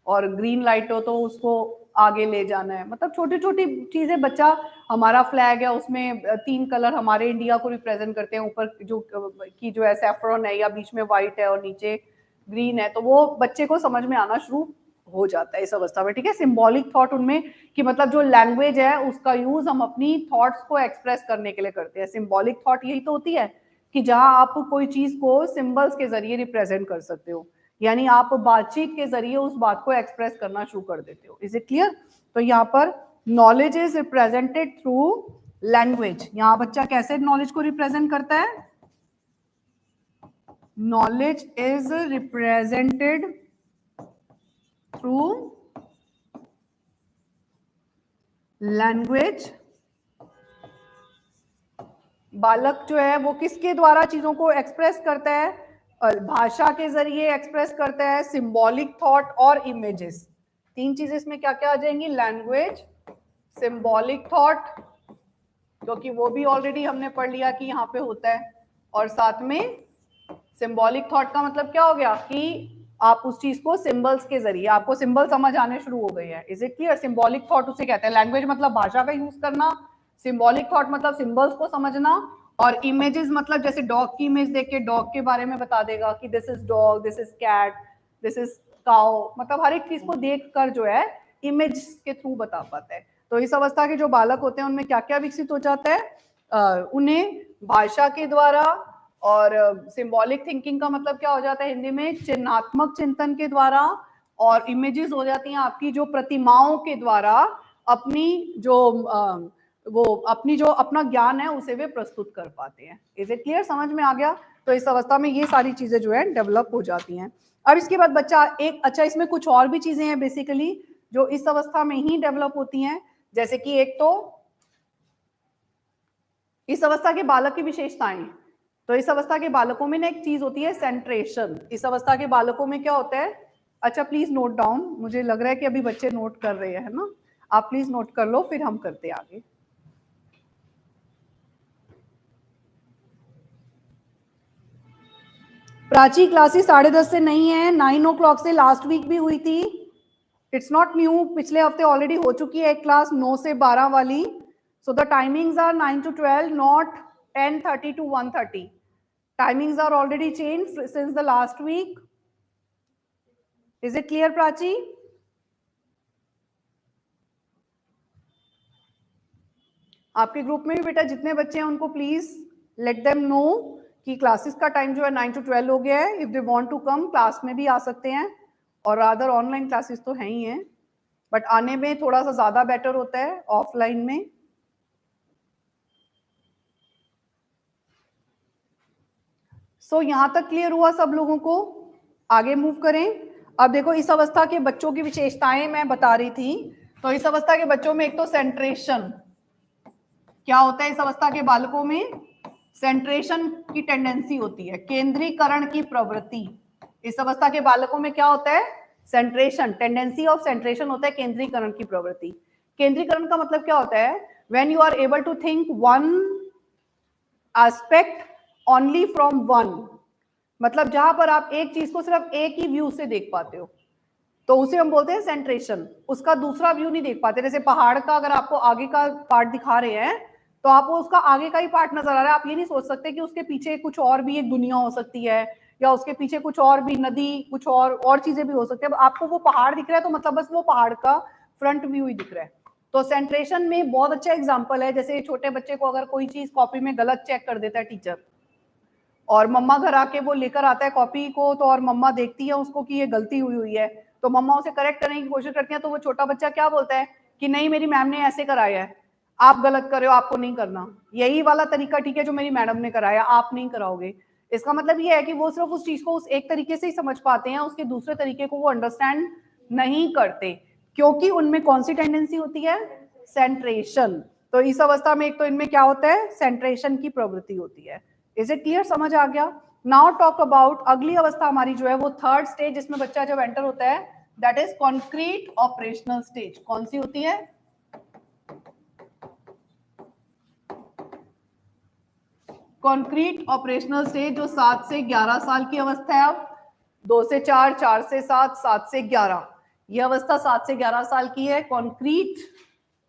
और ग्रीन लाइट हो तो उसको आगे ले जाना है. मतलब छोटी छोटी चीजें. बच्चा, हमारा फ्लैग है उसमें 3 कलर हमारे इंडिया को रिप्रेजेंट करते हैं. ऊपर जो है सैफरन है, या बीच में व्हाइट है और नीचे ग्रीन है, तो वो बच्चे को समझ में आना शुरू हो जाता है इस अवस्था में. ठीक है? सिंबॉलिक थॉट उनमें, कि मतलब जो लैंग्वेज है उसका यूज हम अपनी थॉट्स को एक्सप्रेस करने के लिए करते हैं. सिंबॉलिक थॉट यही तो होती है कि जहां आप कोई चीज को सिंबल्स के जरिए रिप्रेजेंट कर सकते हो. यानी आप बातचीत के जरिए उस बात को एक्सप्रेस करना शुरू कर देते हो। Is it clear? तो यहाँ पर knowledge is represented through language. यहाँ बच्चा कैसे नॉलेज को रिप्रेजेंट करता है? knowledge is represented through language। बालक जो है वो किसके द्वारा चीजों को एक्सप्रेस करता है? भाषा के जरिए एक्सप्रेस करता है, सिंबॉलिक थॉट और इमेजेस। तीन चीजें इसमें क्या क्या आ जाएंगी? लैंग्वेज, सिंबॉलिक थॉट, क्योंकि वो भी ऑलरेडी हमने पढ़ लिया कि यहाँ पे होता है, और साथ में सिंबॉलिक थॉट का मतलब क्या हो गया कि आप उस चीज को सिंबल्स के जरिए, आपको सिंबल समझ आने शुरू हो गए हैं। Is it clear? Symbolic thought उसे कहते हैं। लैंग्वेज मतलब भाषा का यूज करना, सिंबॉलिक थॉट मतलब सिंबल्स को समझना, और इमेजेस मतलब जैसे डॉग की इमेज देख के डॉग के बारे में बता देगा कि this is dog, this is cat, this is cow, मतलब हर एक चीज को देख कर जो है इमेज के थ्रू बता पाता है। तो इस अवस्था के जो बालक होते हैं उनमें क्या क्या विकसित हो जाता है? उन्हें भाषा के द्वारा, और सिंबॉलिक थिंकिंग का मतलब क्या हो जाता है हिंदी में? चिन्हात्मक चिंतन के द्वारा, और इमेजेस हो जाती हैं आपकी जो प्रतिमाओं के द्वारा अपनी जो वो अपनी जो अपना ज्ञान है उसे वे प्रस्तुत कर पाते हैं। Is it clear? समझ में आ गया? तो इस अवस्था में ये सारी चीजें जो है डेवलप हो जाती हैं। अब इसके बाद बच्चा एक, अच्छा इसमें कुछ और भी चीजें हैं बेसिकली जो इस अवस्था में ही डेवलप होती हैं, जैसे कि एक तो इस अवस्था के बालक की विशेषताएं। तो इस अवस्था के बालकों में ना एक चीज होती है सेंट्रेशन। इस अवस्था के बालकों में क्या होता है? अच्छा प्लीज नोट डाउन, मुझे लग रहा है कि अभी बच्चे नोट कर रहे हैं ना, आप प्लीज नोट कर लो फिर हम करते हैं आगे। प्राची क्लासेस 10:30 से नहीं है, 9 o'clock से लास्ट वीक भी हुई थी। इट्स नॉट न्यू, पिछले हफ्ते ऑलरेडी हो चुकी है एक क्लास 9 से 12 वाली। So the timings are 9 to 12, not 10:30 to 1:30। Timings are already changed since the last week. Is it clear, Prachi? आपके ग्रुप में भी बेटा जितने बच्चे हैं उनको प्लीज लेट देम नो कि क्लासेस का टाइम जो है 9 to 12 हो गया है। If they want to come class में भी आ सकते हैं, और अदर ऑनलाइन क्लासेस तो हैं ही हैं, बट आने में थोड़ा सा ज्यादा बेटर होता है ऑफलाइन में। सो यहां तक क्लियर हुआ सब लोगों को? आगे मूव करें। अब देखो इस अवस्था के बच्चों की विशेषताएं मैं बता रही थी। तो इस अवस्था के बच्चों में एक तो सेंट्रेशन, क्या होता है इस अवस्था के बालकों में? सेंट्रेशन की टेंडेंसी होती है, केंद्रीकरण की प्रवृत्ति। इस अवस्था के बालकों में क्या होता है? सेंट्रेशन, टेंडेंसी ऑफ सेंट्रेशन होता है, केंद्रीकरण की प्रवृत्ति। केंद्रीकरण का मतलब क्या होता है? When you are able to think one aspect only from one, मतलब जहां पर आप एक चीज को सिर्फ एक ही व्यू से देख पाते हो, तो उसे हम बोलते हैं सेंट्रेशन। उसका दूसरा व्यू नहीं देख पाते। जैसे पहाड़ का अगर आपको आगे का पार्ट दिखा रहे हैं तो आपको उसका आगे का ही पार्ट नजर आ रहा है, आप ये नहीं सोच सकते कि उसके पीछे कुछ और भी एक दुनिया हो सकती है, या उसके पीछे कुछ और भी नदी, कुछ और चीजें भी हो सकती है। आपको वो पहाड़ दिख रहा है तो मतलब बस वो पहाड़ का फ्रंट व्यू ही दिख रहा है। तो सेंट्रेशन में बहुत अच्छा एग्जाम्पल है, जैसे छोटे बच्चे को अगर कोई चीज कॉपी में गलत चेक कर देता है टीचर, और मम्मा घर आके वो लेकर आता है कॉपी को, तो और मम्मा देखती है उसको कि ये गलती हुई हुई है, तो मम्मा उसे करेक्ट करने की कोशिश करती है, तो वो छोटा बच्चा क्या बोलता है कि नहीं मेरी मैम ने ऐसे कराया है, आप गलत कर रहे हो, आपको नहीं करना, यही वाला तरीका ठीक है जो मेरी मैडम ने कराया, आप नहीं कराओगे। इसका मतलब ये है कि वो सिर्फ उस चीज को उस एक तरीके से ही समझ पाते हैं, उसके दूसरे तरीके को वो अंडरस्टैंड नहीं करते, क्योंकि उनमें कौन सी टेंडेंसी होती है? सेंट्रेशन। तो इस अवस्था में एक तो इनमें क्या होता है? सेंट्रेशन की प्रवृत्ति होती है। Is it clear? समझ आ गया? नाउ टॉक अबाउट अगली अवस्था हमारी जो है वो थर्ड स्टेज, जिसमें बच्चा जब एंटर होता है, that is concrete operational stage. कौन सी होती है? कॉन्क्रीट ऑपरेशनल स्टेज, जो 7 से 11 साल की अवस्था है। अब 2 से 4, 4 से 7, 7 से 11, ये अवस्था 7 से 11 साल की है। कॉन्क्रीट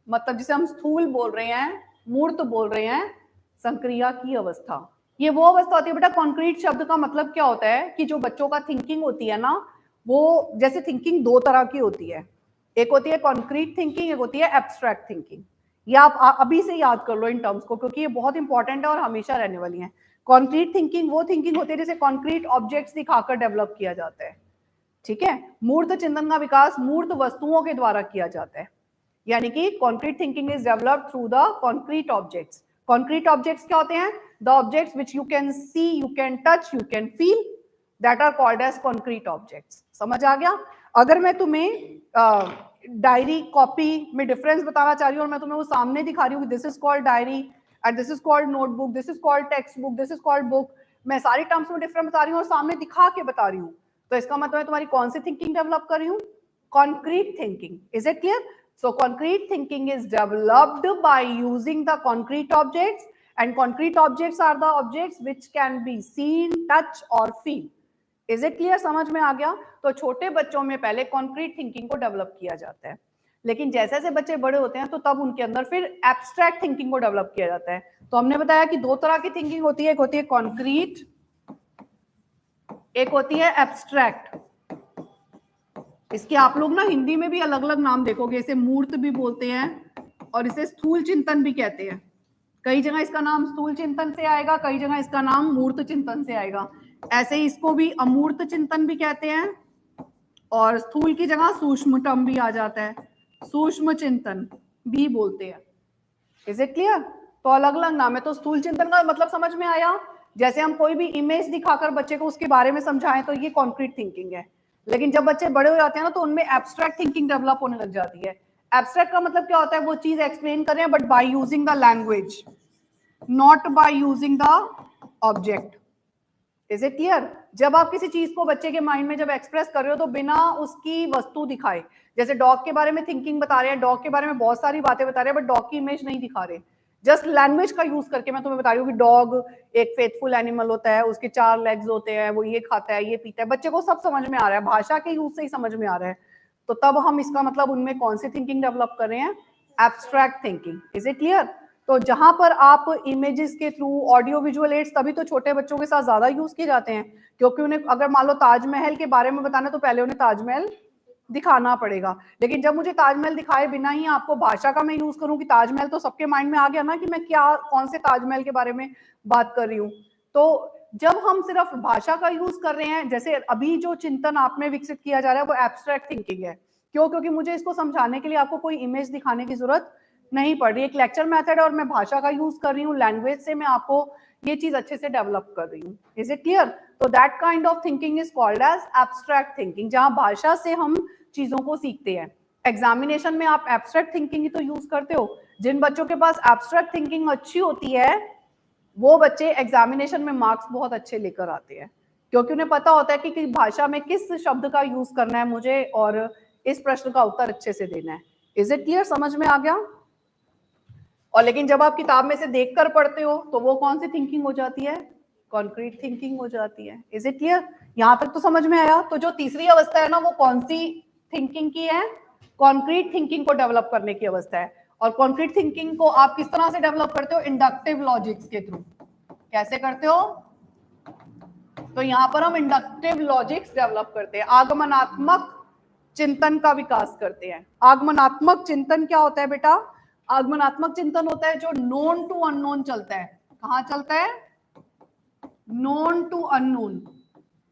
मतलब जिसे हम स्थूल बोल रहे हैं, मूर्त बोल रहे हैं, संक्रिया की अवस्था। ये वो अवस्था होती है बेटा। कॉन्क्रीट शब्द का मतलब क्या होता है कि जो बच्चों का थिंकिंग होती है ना, वो जैसे थिंकिंग दो तरह की होती है, एक होती है कॉन्क्रीट थिंकिंग, एक होती है एब्स्ट्रैक्ट थिंकिंग। ये आप अभी से याद कर लो इन टर्म्स को, क्योंकि ये बहुत इंपॉर्टेंट है और हमेशा रहने वाली है। कॉन्क्रीट थिंकिंग वो थिंकिंग होती है जिसे कॉन्क्रीट ऑब्जेक्ट्स दिखाकर डेवलप किया जाता है। ठीक है। मूर्त चिंतन का विकास मूर्त वस्तुओं के द्वारा किया जाता है, यानी कि concrete thinking is developed through the concrete objects. Concrete objects क्या होते हैं? The objects which you can see, you can touch, you can feel, that are called as concrete objects. समझ आ गया? अगर मैं तुम्हें डायरी कॉपी में डिफरेंस बताना चाह रही हूँ और मैं तुम्हें वो सामने दिखा रही हूँ, this is called diary and this is called notebook, this is called text book, this is called book, मैं सारी टर्म्स में डिफरेंट बता रही हूँ और सामने दिखा के बता रही हूँ, तो इसका मतलब है तुम्हारी कौन सी थिंकिंग डेवलप कर रही हूँ? Concrete thinking. Is it clear? So concrete thinking is developed by using the concrete objects, and concrete objects are the objects which can be seen, touch or feel. Is it clear? समझ में आ गया? तो छोटे बच्चों में पहले concrete thinking को डेवलप किया जाता है, लेकिन जैसे जैसे बच्चे बड़े होते हैं तो तब उनके अंदर फिर एब्स्ट्रैक्ट थिंकिंग को डेवलप किया जाता है। तो हमने बताया कि दो तरह की थिंकिंग होती है, एक होती है कॉन्क्रीट, एक होती है एब्स्ट्रैक्ट। इसके आप लोग ना हिंदी में भी अलग अलग नाम देखोगे, इसे मूर्त भी बोलते हैं और इसे स्थूल चिंतन भी कहते हैं। कई जगह इसका नाम स्थूल चिंतन से आएगा, कई जगह इसका नाम मूर्त चिंतन से आएगा। ऐसे ही इसको भी अमूर्त चिंतन भी कहते हैं और स्थूल की जगह सूक्ष्मतम भी आ जाता है, सूक्ष्म चिंतन भी बोलते हैं। Is it clear? तो अलग अलग नाम है। तो स्थूल चिंतन का मतलब समझ में आया? जैसे हम कोई भी इमेज दिखाकर बच्चे को उसके बारे में समझाएं तो ये कॉन्क्रीट थिंकिंग है, लेकिन जब बच्चे बड़े हो जाते हैं ना तो उनमें एब्स्ट्रैक्ट थिंकिंग डेवलप होने लग जाती है। एब्स्ट्रैक्ट का मतलब क्या होता है? वो चीज एक्सप्लेन कर रहे हैं but by using the language, not by using the object. Is it clear? जब आप किसी चीज को बच्चे के माइंड में जब एक्सप्रेस कर रहे हो तो बिना उसकी वस्तु दिखाए, जैसे डॉग के बारे में थिंकिंग बता रहे हैं, डॉग के बारे में बहुत सारी बातें बता रहे हैं बट डॉग की इमेज नहीं दिखा रहे, जस्ट लैंग्वेज का यूज करके मैं तुम्हें बता रही हूँ कि डॉग एक फेथफुल एनिमल होता है, उसके 4 लेग्स होते हैं, वो ये खाता है, ये पीता है, बच्चे को सब समझ में आ रहा है, भाषा के यूज से ही समझ में आ रहा है। तो तब हम इसका मतलब उनमें कौन सी थिंकिंग डेवलप कर रहे हैं? Abstract thinking. Is it clear? तो जहां पर आप इमेजेस के थ्रू, ऑडियो विजुअल एड्स तभी तो छोटे बच्चों के साथ ज्यादा यूज किए जाते हैं, क्योंकि उन्हें अगर मान लो ताजमहल के बारे में बताना तो पहले उन्हें ताजमहल दिखाना पड़ेगा, लेकिन जब मुझे ताजमहल दिखाए बिना ही आपको भाषा का मैं यूज करूं कि ताजमहल, तो सबके माइंड में आ गया ना कि मैं क्या, कौन से ताजमहल के बारे में बात कर रही हूँ। तो जब हम सिर्फ भाषा का यूज कर रहे हैं, जैसे अभी जो चिंतन आप में विकसित किया जा रहा है वो एब्स्ट्रैक्ट थिंकिंग है। क्यों? क्योंकि मुझे इसको समझाने के लिए आपको कोई इमेज दिखाने की जरूरत नहीं पड़ रही, एक लेक्चर मेथड है और मैं भाषा का यूज कर रही हूँ, लैंग्वेज से मैं आपको ये चीज अच्छे से डेवलप कर रही हूँ। Is it clear? तो that kind of thinking is called as abstract thinking, जहां भाषा से हम चीजों को सीखते हैं। एग्जामिनेशन में आप एब्स्ट्रैक्ट थिंकिंग ही तो यूज करते हो। जिन बच्चों के पास एब्स्ट्रैक्ट थिंकिंग अच्छी होती है वो बच्चे एग्जामिनेशन में मार्क्स बहुत अच्छे लेकर आते हैं, क्योंकि उन्हें पता होता है कि भाषा में किस शब्द का यूज करना है मुझे और इस प्रश्न का उत्तर अच्छे से देना है। Is it clear? समझ में आ गया? और लेकिन जब आप किताब में से देखकर पढ़ते हो तो वो कौन सी थिंकिंग हो जाती है? कॉन्क्रीट थिंकिंग हो जाती है। Is it clear? यहां तक तो समझ में आया? तो जो तीसरी अवस्था है ना वो कौन सी थिंकिंग की है? कॉन्क्रीट थिंकिंग को डेवलप करने की अवस्था है। और कॉन्क्रीट थिंकिंग को आप किस तरह से डेवलप करते हो? इंडक्टिव लॉजिक्स के थ्रू। कैसे करते हो? तो यहां पर हम इंडक्टिव लॉजिक्स डेवलप करते हैं, आगमनात्मक चिंतन का विकास करते हैं। आगमनात्मक चिंतन क्या होता है बेटा? आगमनात्मक चिंतन होता है जो नोन टू अननोन चलता है। कहां चलता है? Known to unknown.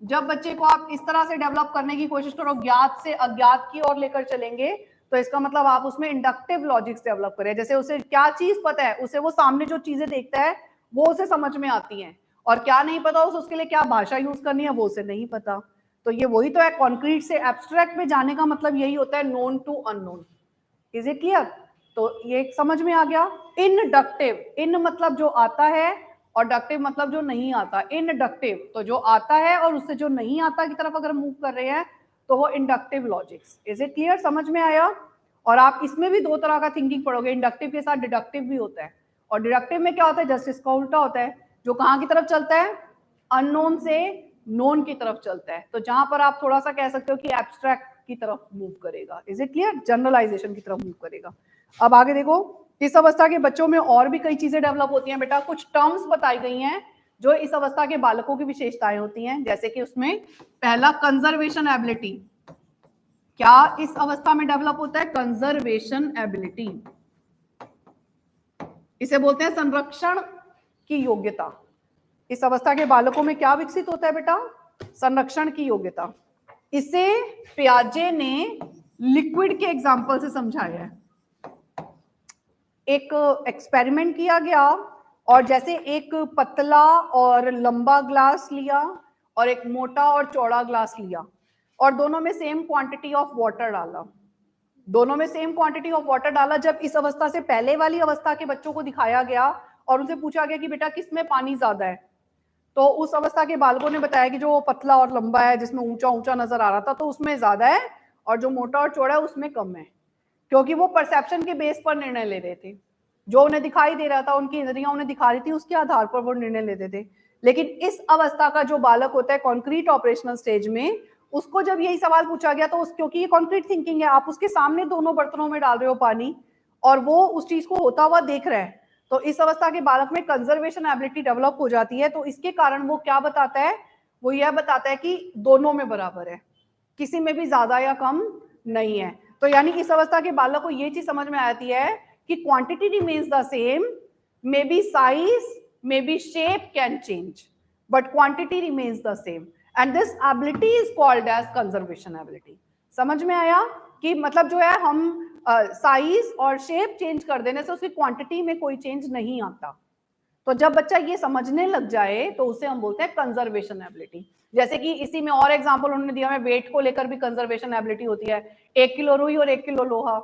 जब बच्चे को आप इस तरह से डेवलप करने की कोशिश करो, ज्ञात से अज्ञात की ओर लेकर चलेंगे, तो इसका मतलब आप उसमें इंडक्टिव लॉजिक्स डेवलप करें। जैसे उसे क्या चीज पता है, उसे वो सामने जो चीजें देखता है वो उसे समझ में आती हैं, और क्या नहीं पता उसके लिए क्या भाषा यूज करनी है वो उसे नहीं पता। तो ये वही तो है, कॉन्क्रीट से एब्स्ट्रैक्ट में जाने का मतलब यही होता है, known to unknown. Is it clear? तो ये समझ में आ गया। इनडक्टिव, इन मतलब जो आता है और डक्टिव मतलब जो नहीं आता। इनडक्टिव तो जो आता है और उससे जो नहीं आता की तरफ अगर मूव कर रहे हैं तो वो inductive logics. Is it clear? समझ में आया? और आप इसमें भी दो तरह का थिंकिंग पढ़ोगे, इंडक्टिव के साथ डिडक्टिव भी होता है। और डिडक्टिव में क्या होता है? जस्ट इसका उल्टा होता है, जो कहाँ की तरफ चलता है? अननोन से नोन की तरफ चलता है। तो जहां पर आप थोड़ा सा कह सकते हो कि एब्स्ट्रैक्ट की तरफ मूव करेगा। Is it clear? जनरलाइजेशन की तरफ मूव करेगा। अब आगे देखो, इस अवस्था के बच्चों में और भी कई चीजें डेवलप होती हैं बेटा। कुछ टर्म्स बताई गई हैं जो इस अवस्था के बालकों की विशेषताएं होती हैं, जैसे कि उसमें पहला कंजर्वेशन एबिलिटी। क्या इस अवस्था में डेवलप होता है? Conservation ability. इसे बोलते हैं संरक्षण की योग्यता। इस अवस्था के बालकों में क्या विकसित होता है बेटा? संरक्षण की योग्यता। इसे पियाजे ने लिक्विड के एग्जाम्पल से समझाया है। एक एक्सपेरिमेंट किया गया और जैसे एक पतला और लंबा ग्लास लिया और एक मोटा और चौड़ा ग्लास लिया और दोनों में सेम क्वांटिटी ऑफ वाटर डाला, दोनों में सेम क्वांटिटी ऑफ वाटर डाला। जब इस अवस्था से पहले वाली अवस्था के बच्चों को दिखाया गया और उनसे पूछा गया कि बेटा किसमें पानी ज्यादा है, तो उस अवस्था के बालकों ने बताया कि जो पतला और लंबा है जिसमें ऊंचा ऊंचा नजर आ रहा था तो उसमें ज्यादा है, और जो मोटा और चौड़ा है उसमें कम है, क्योंकि वो परसेप्शन के बेस पर निर्णय ले रहे थे। जो उन्हें दिखाई दे रहा था, उनकी इंद्रियां उन्हें दिखा रही थी, उसके आधार पर वो निर्णय लेते थे। लेकिन इस अवस्था का जो बालक होता है कॉन्क्रीट ऑपरेशनल स्टेज में, उसको जब यही सवाल पूछा गया तो क्योंकि ये कॉन्क्रीट थिंकिंग है, आप उसके सामने दोनों बर्तनों में डाल रहे हो पानी और वो उस चीज को होता हुआ देख रहा है, तो इस अवस्था के बालक में कंजर्वेशन एबिलिटी डेवलप हो जाती है। तो इसके कारण वो क्या बताता है, वो यह बताता है कि दोनों में बराबर है, किसी में भी ज्यादा या कम नहीं है। तो यानी इस अवस्था के बालक को ये चीज समझ में आती है कि quantity remains the same, maybe size, maybe shape can change, but quantity remains the same, and this ability is called as conservation ability. समझ में आया कि मतलब जो है हम साइज और शेप चेंज कर देने से उसकी क्वांटिटी में कोई चेंज नहीं आता। तो जब बच्चा ये समझने लग जाए तो उसे हम बोलते हैं कंजर्वेशन एबिलिटी। जैसे कि इसी में और एग्जांपल उन्होंने दिया है, वेट को लेकर भी कंजर्वेशन एबिलिटी होती है। 1 किलो रुई और 1 किलो लोहा,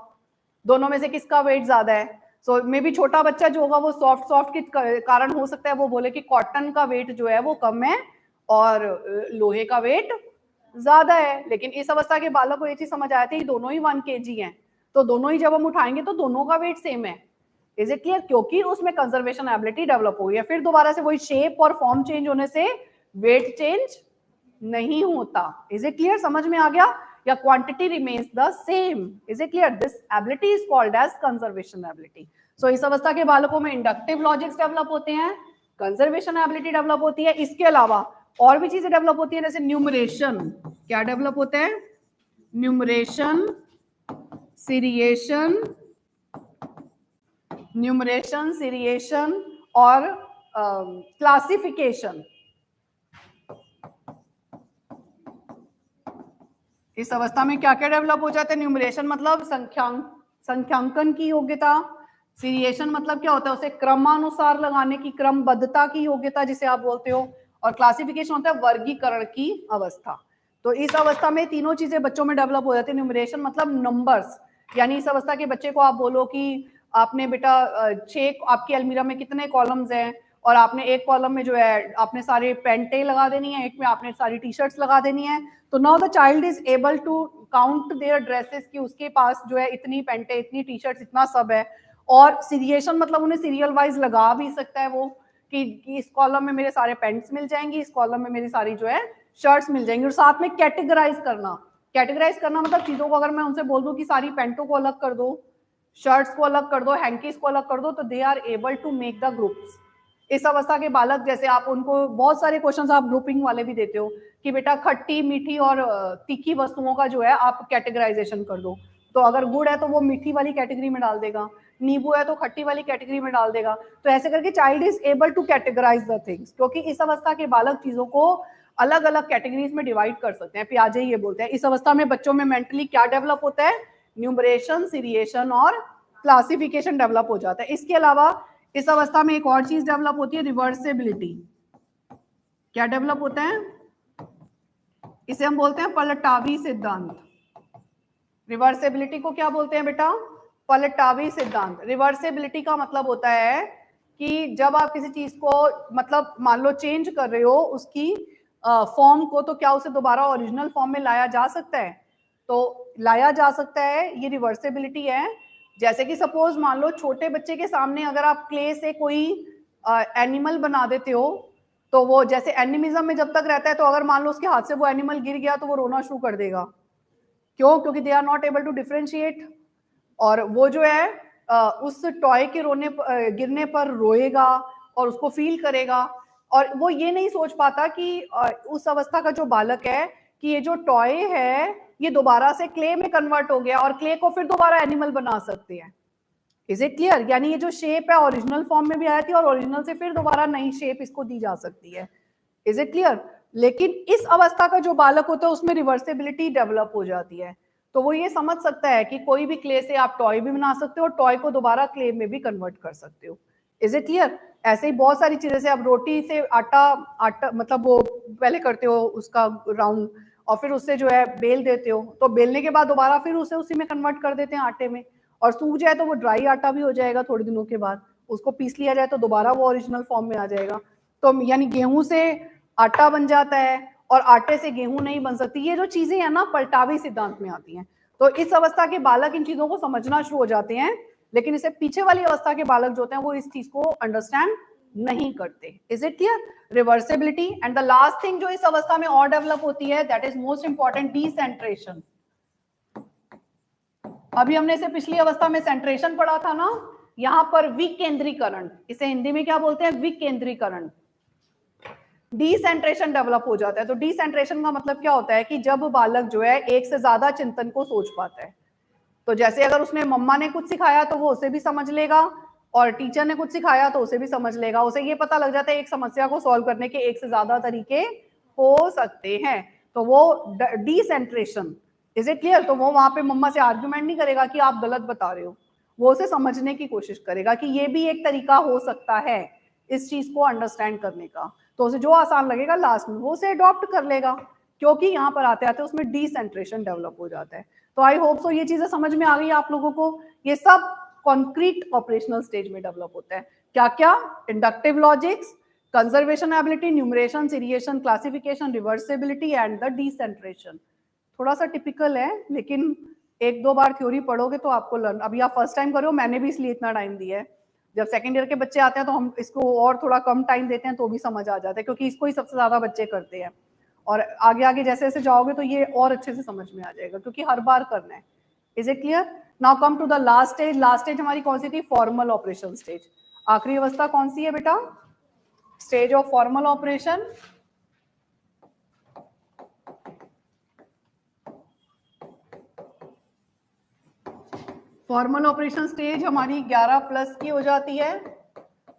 दोनों में से किसका वेट ज्यादा है? सो मे बी छोटा बच्चा जो होगा वो सॉफ्ट के कारण हो सकता है वो बोले कि कॉटन का वेट जो है वो कम है और लोहे का वेट ज्यादा है। लेकिन इस अवस्था के बालक को ये चीज समझ आती है दोनों ही 1 kg हैं, तो दोनों ही जब हम उठाएंगे तो दोनों का वेट सेम है। Is it clear? क्योंकि उसमें कंजर्वेशन एबिलिटी डेवलप हो गई है। फिर दोबारा से वही शेप और फॉर्म चेंज होने से वेट चेंज नहीं होता। Is it clear? समझ में आ गया? या quantity remains the same. Is it clear? This ability is called as conservation ability. So इस अवस्था के बालकों में इंडक्टिव लॉजिक्स डेवलप होते हैं, कंजर्वेशन एबिलिटी डेवलप होती है। इसके अलावा और भी चीजें डेवलप होती है, जैसे न्यूमरेशन। क्या डेवलप होता है? न्यूमरेशन, सीरिएशन, न्यूमरेशन, सीरिएशन और क्लासिफिकेशन। इस अवस्था में क्या क्या डेवलप हो जाता है? न्यूमरेशन मतलब संख्यांकन की योग्यता, सीरिएशन मतलब क्या होता है? उसे क्रमानुसार लगाने की, क्रमबद्धता की योग्यता जिसे आप बोलते हो, और क्लासिफिकेशन होता है वर्गीकरण की अवस्था। तो इस अवस्था में तीनों चीजें बच्चों में डेवलप हो जाती है। न्यूमरेशन मतलब नंबर्स, यानी इस अवस्था के बच्चे को आप बोलो कि आपने बेटा 6 आपकी अलमीरा में कितने कॉलम्स हैं, और आपने एक कॉलम में जो है आपने सारे पेंटे लगा देनी है, एक में आपने सारी टी शर्ट्स लगा देनी है। तो now the child is able to count their dresses कि उसके पास जो है इतनी पेंटे, इतनी टी शर्ट्स, इतना सब है। और सीरिएशन मतलब उन्हें सीरियल वाइज लगा भी सकता है वो कि इस कॉलम में मेरे सारे पेंट्स मिल जाएंगी, इस कॉलम में मेरी सारी जो है शर्ट्स मिल जाएंगी। और साथ में कैटेगराइज करना, कैटेगराइज करना मतलब चीजों को अगर मैं उनसे बोल दूं कि सारी पेंटों को अलग कर दो, शर्ट्स को अलग कर दो, हैंकीज को अलग कर दो, तो they are able to make the groups. इस अवस्था के बालक जैसे आप उनको बहुत सारे क्वेश्चंस आप ग्रुपिंग वाले भी देते हो कि बेटा खट्टी, मीठी और तीखी वस्तुओं का जो है आप कैटेगराइजेशन कर दो। तो अगर गुड़ है तो वो मीठी वाली कैटेगरी में डाल देगा, नींबू है तो खट्टी वाली कैटेगरी में डाल देगा। तो ऐसे करके child is able to categorise the things, क्योंकि इस अवस्था के बालक चीजों को अलग अलग कैटेगरीज में डिवाइड कर सकते हैं। पियाजे ये बोलते हैं इस अवस्था में बच्चों में मेंटली क्या डेवलप होता है? न्यूमरेशन, सीरिएशन और क्लासिफिकेशन डेवलप हो जाता है। इसके अलावा इस अवस्था में एक और चीज डेवलप होती है, रिवर्सिबिलिटी। क्या डेवलप होता है? इसे हम बोलते हैं पलटावी सिद्धांत। रिवर्सिबिलिटी को क्या बोलते हैं बेटा? पलटावी सिद्धांत। रिवर्सिबिलिटी का मतलब होता है कि जब आप किसी चीज को मतलब मान लो चेंज कर रहे हो उसकी फॉर्म को, तो क्या उसे दोबारा ओरिजिनल फॉर्म में लाया जा सकता है? तो लाया जा सकता है, ये रिवर्सिबिलिटी है। जैसे कि सपोज मान लो छोटे बच्चे के सामने अगर आप क्ले से कोई एनिमल बना देते हो, तो वो जैसे एनिमिज्म में जब तक रहता है, तो अगर मान लो उसके हाथ से वो एनिमल गिर गया तो वो रोना शुरू कर देगा। क्यों? क्योंकि they are not able to differentiate, और वो जो है उस टॉय के गिरने पर रोएगा और उसको फील करेगा, और वो ये नहीं सोच पाता कि उस अवस्था का जो बालक है कि ये जो टॉय है ये दोबारा से क्ले में कन्वर्ट हो गया और क्ले को फिर दोबारा एनिमल बना सकते हैं। Is it clear? यानी ये जो शेप है ओरिजिनल फॉर्म में भी आई थी और ओरिजिनल से फिर दोबारा नई शेप इसको दी जा सकती है। Is it clear? लेकिन इस अवस्था का जो बालक होता है उसमें रिवर्सिबिलिटी डेवलप हो जाती है। तो वो ये समझ सकता है कि कोई भी क्ले से आप टॉय भी बना सकते हो और टॉय को दोबारा क्ले में भी कन्वर्ट कर सकते हो। Is it clear? ऐसे ही बहुत सारी चीजें से आप रोटी से आटा मतलब वो पहले करते हो उसका राउंड और फिर उससे जो है बेल देते हो, तो बेलने के बाद दोबारा फिर उसे उसी में कन्वर्ट कर देते हैं आटे में, और सूख जाए तो वो ड्राई आटा भी हो जाएगा थोड़े दिनों के बाद, उसको पीस लिया जाए तो दोबारा वो ओरिजिनल फॉर्म में आ जाएगा। तो यानी गेहूं से आटा बन जाता है और आटे से गेहूं नहीं बन सकती। ये जो चीजें हैं ना पलटावी सिद्धांत में आती हैं। तो इस अवस्था के बालक इन चीजों को समझना शुरू हो जाते हैं, लेकिन इससे पीछे वाली अवस्था के बालक जो होते हैं वो इस चीज को अंडरस्टैंड नहीं करते। Is it clear? Reversibility and the last thing जो इस अवस्था में और डेवलप होती है, दैट इज मोस्ट इंपॉर्टेंट, डीसेंट्रेशन। अभी हमने इसे पिछली अवस्था में सेंट्रेशन पढ़ा था ना, यहां पर विकेंद्रीकरण, इसे हिंदी में क्या बोलते हैं? विकेंद्रीकरण। डिसेंट्रेशन डेवलप हो जाता है। तो डिसेंट्रेशन का मतलब क्या होता है कि जब बालक जो है एक से ज्यादा चिंतन को सोच पाता है। तो जैसे अगर उसने मम्मा ने कुछ सिखाया तो वो उसे भी समझ लेगा, और टीचर ने कुछ सिखाया तो उसे भी समझ लेगा। उसे ये पता लग जाता है एक समस्या को सॉल्व करने के एक से ज्यादा तरीके हो सकते हैं। तो वो डिसेंट्रेशन। Is it clear? तो वो वहां पे मम्मा से आर्ग्यूमेंट नहीं करेगा कि आप गलत बता रहे हो, वो उसे समझने की कोशिश करेगा कि ये भी एक तरीका हो सकता है इस चीज को अंडरस्टैंड करने का। तो उसे जो आसान लगेगा लास्ट में वो उसे अडॉप्ट कर लेगा, क्योंकि यहाँ पर आते आते उसमें डिसेंट्रेशन डेवलप हो जाता है। तो आई होप सो ये चीजें समझ में आ गई आप लोगों को। ये सब कॉन्क्रीट ऑपरेशनल स्टेज में डेवलप होता है। क्या क्या? Inductive logics, conservation ability, numeration, seriation, classification, reversibility and the decentration. थोड़ा सा टिपिकल है, लेकिन एक दो बार थ्योरी पढ़ोगे तो आपको लर्न, अभी आप फर्स्ट टाइम कर रहे हो, मैंने भी इसलिए इतना टाइम दिया है। जब सेकेंड ईयर के बच्चे आते हैं तो हम इसको और थोड़ा कम टाइम देते हैं तो भी समझ आ जाता है, क्योंकि इसको ही सबसे ज्यादा बच्चे करते हैं। और आगे आगे जैसे जैसे जाओगे तो ये और अच्छे से समझ में आ जाएगा, क्योंकि हर बार करना है। Is it clear? Now come to the last stage. Last stage हमारी कौन सी थी? Formal operation stage. आखिरी अवस्था कौन सी है बेटा? Stage of formal operation. Formal operation stage हमारी 11+ की हो जाती है।